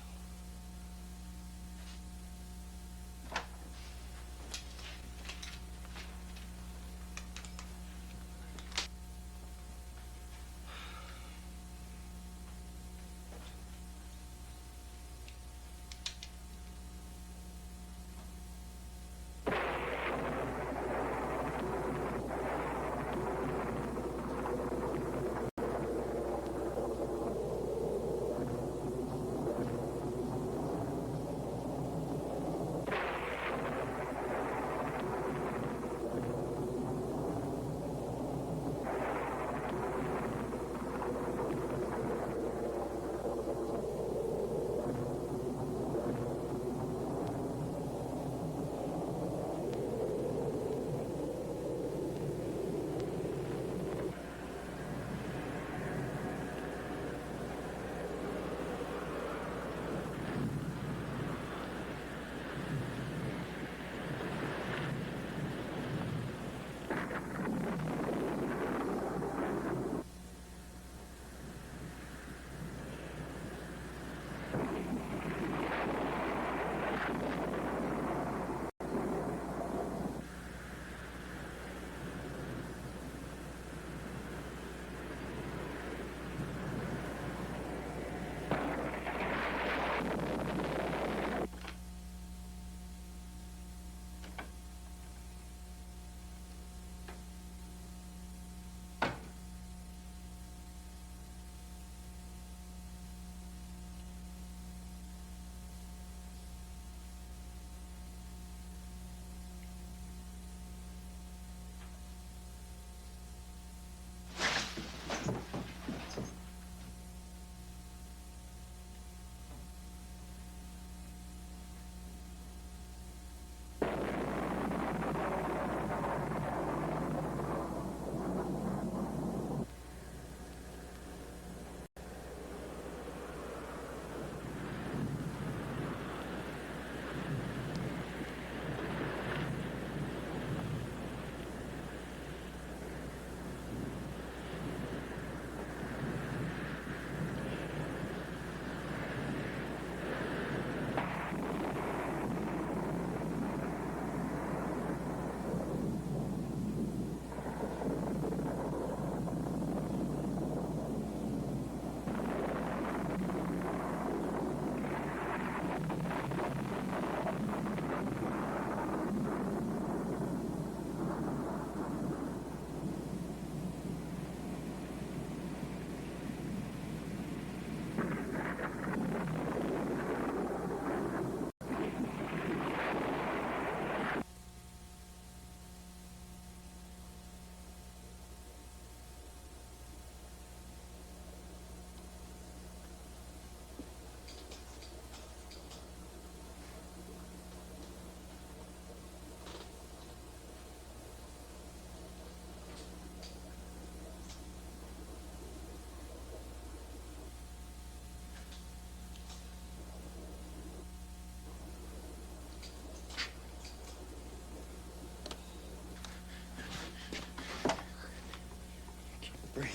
Breathe.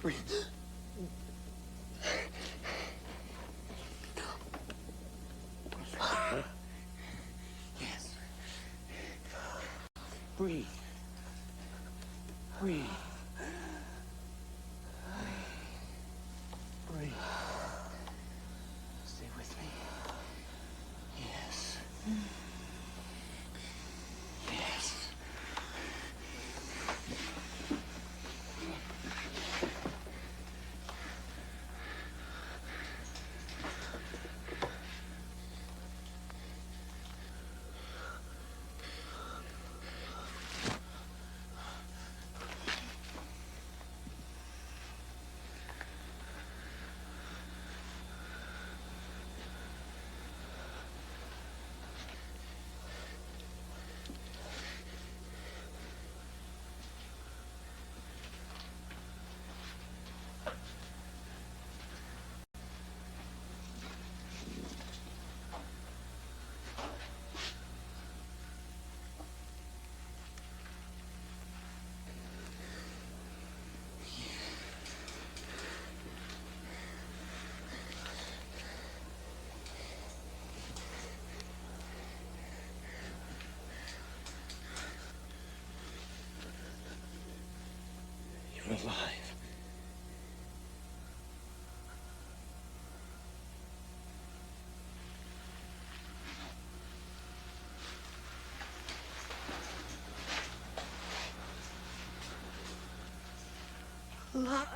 Breathe. Yes. Breathe. Breathe. Breathe. Stay with me. Yes. Yes. You're alive.
Alive.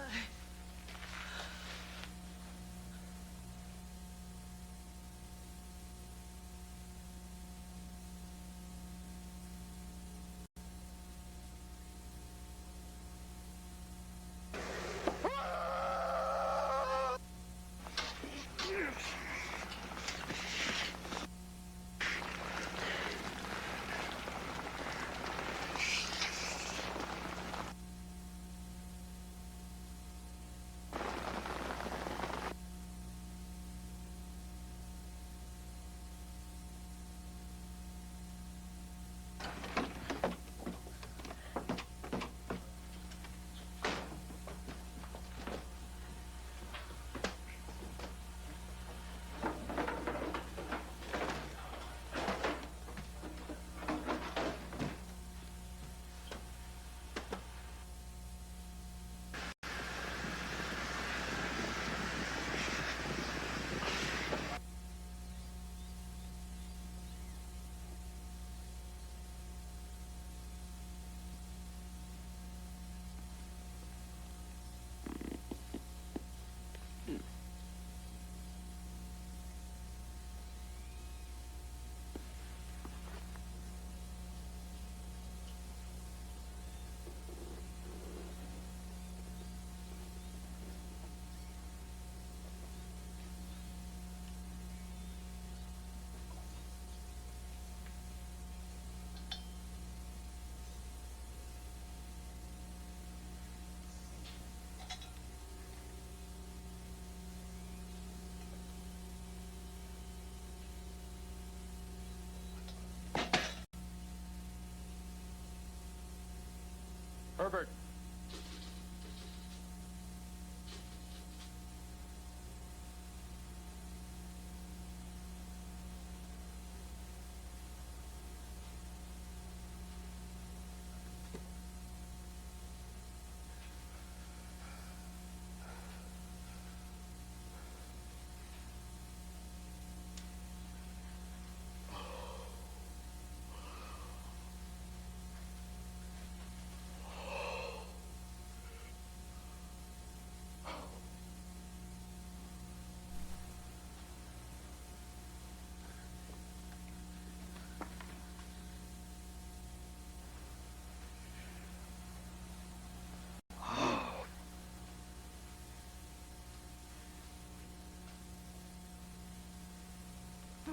Herbert.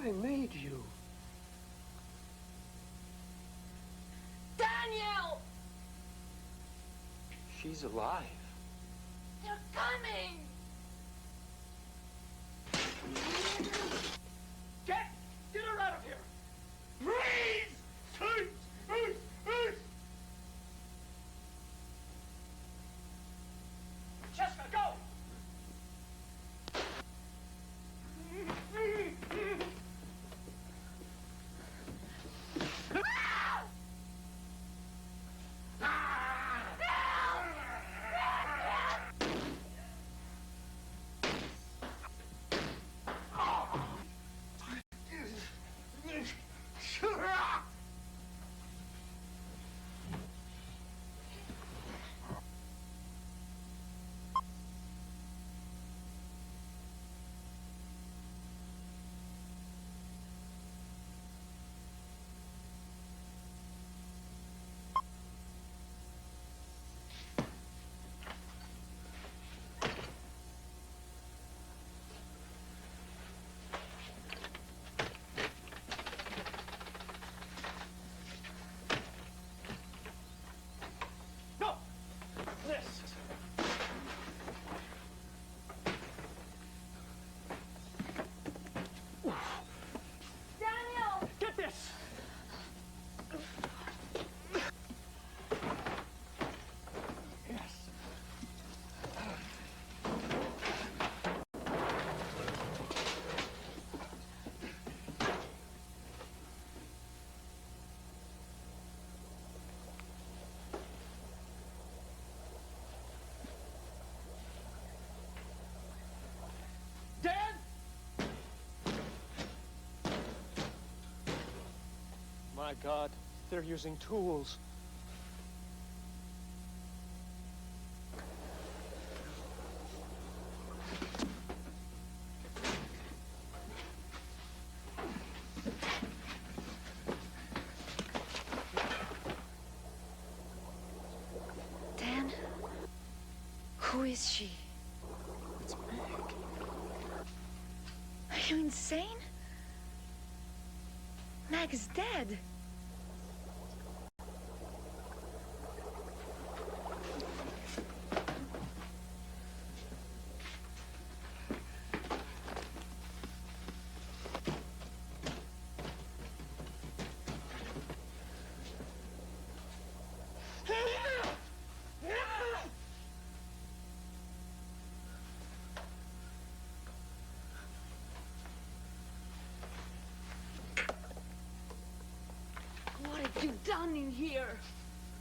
I made you.
Daniel!
She's alive.
They're coming!
Get her out of here!
my God, they're using tools.
Dan? Who is she?
It's Meg.
Are you insane? Meg is dead. What have you done in here?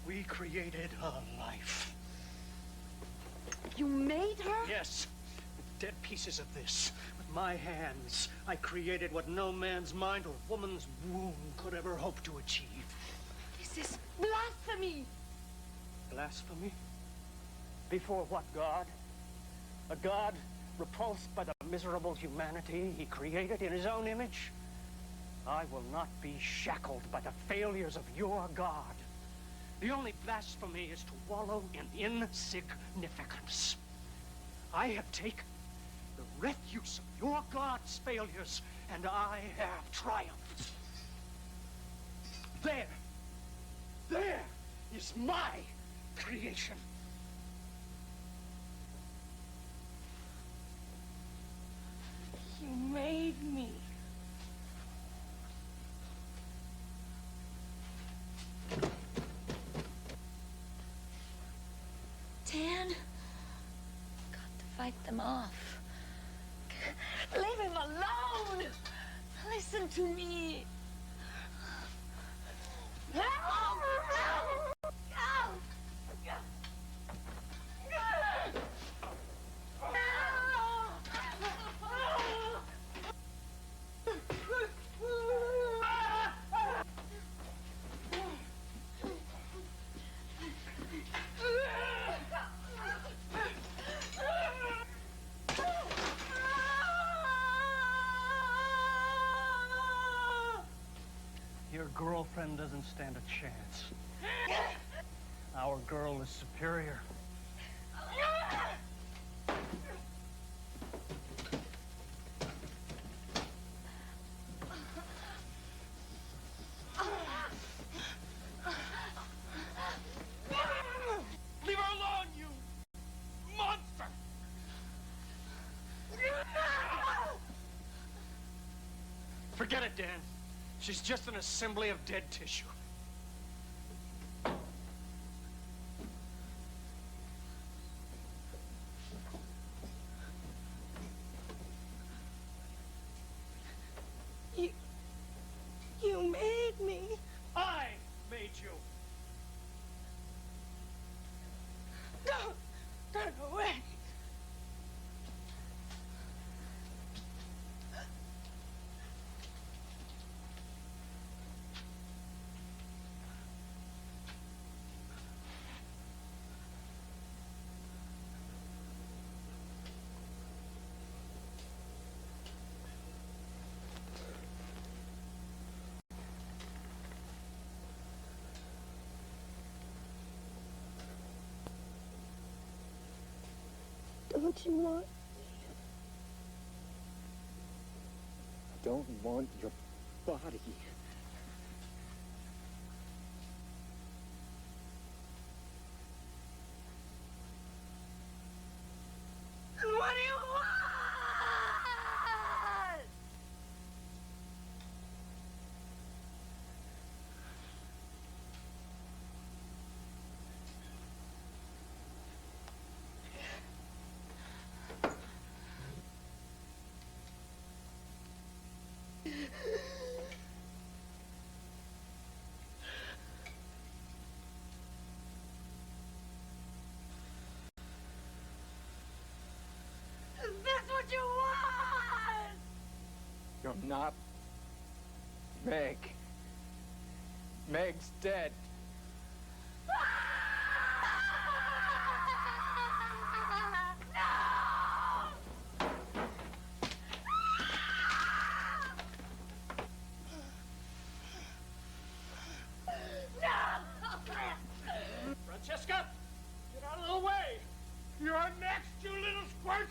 We created a life.
You made her?
Yes. With dead pieces of this. With my hands, I created what no man's mind or woman's womb could ever hope to achieve.
This is blasphemy!
Blasphemy? Before what god? A god repulsed by the miserable humanity he created in his own image? I will not be shackled by the failures of your god. The only blasphemy is to wallow in insignificance. I have taken the refuse of your god's failures, and I have triumphed. There is my creation.
You made me. Dan, got to fight them off. Leave him alone. Listen to me.
Your girlfriend doesn't stand a chance. Our girl is superior.
Leave her alone, you monster!
Forget it, Dan. She's just an assembly of dead tissue.
You made me.
I made you.
Don't run away. Don't you want?
I don't want your body.
What do you want? That's what you want!
You're not Meg. Meg's dead.
Francesca, get out of the way. You're next, you little squirt.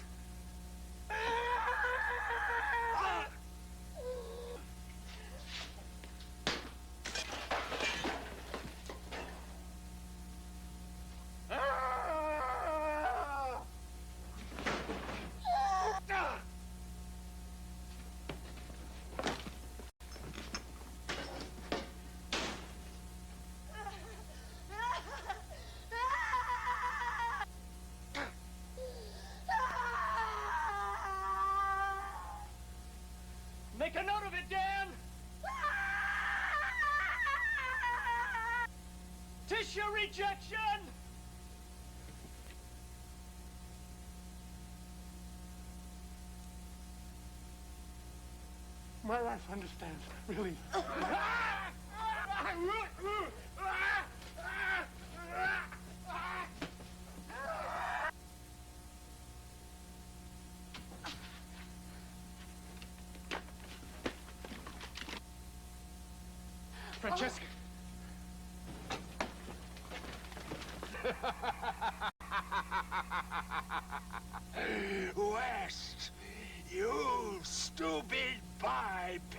Make a note of it, Dan! Tissue rejection! My wife understands, really. Francesca.
West, you stupid biped.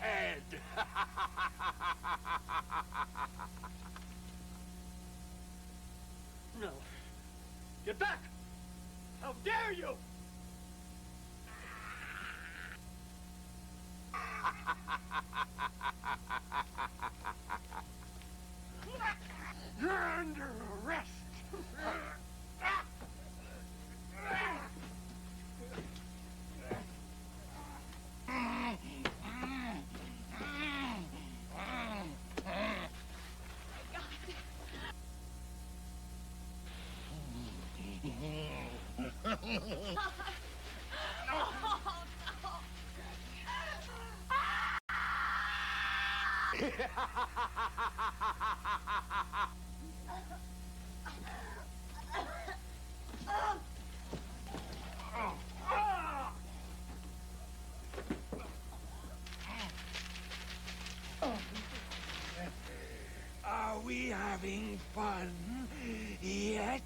No. Get back! How dare you! You're under arrest!
Are we having fun yet?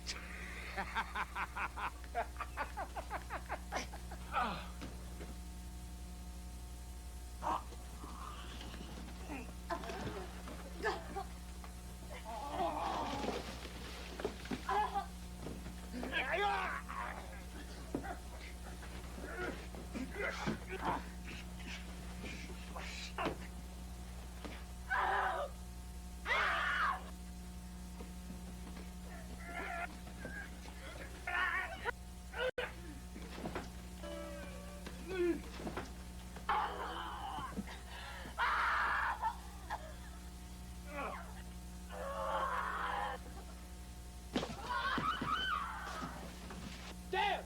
Dan!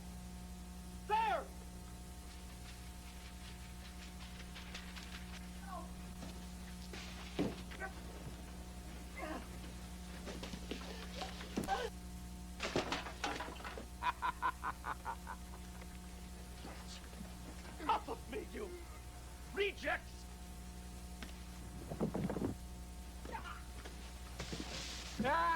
There! Off of me, you rejects! Ah!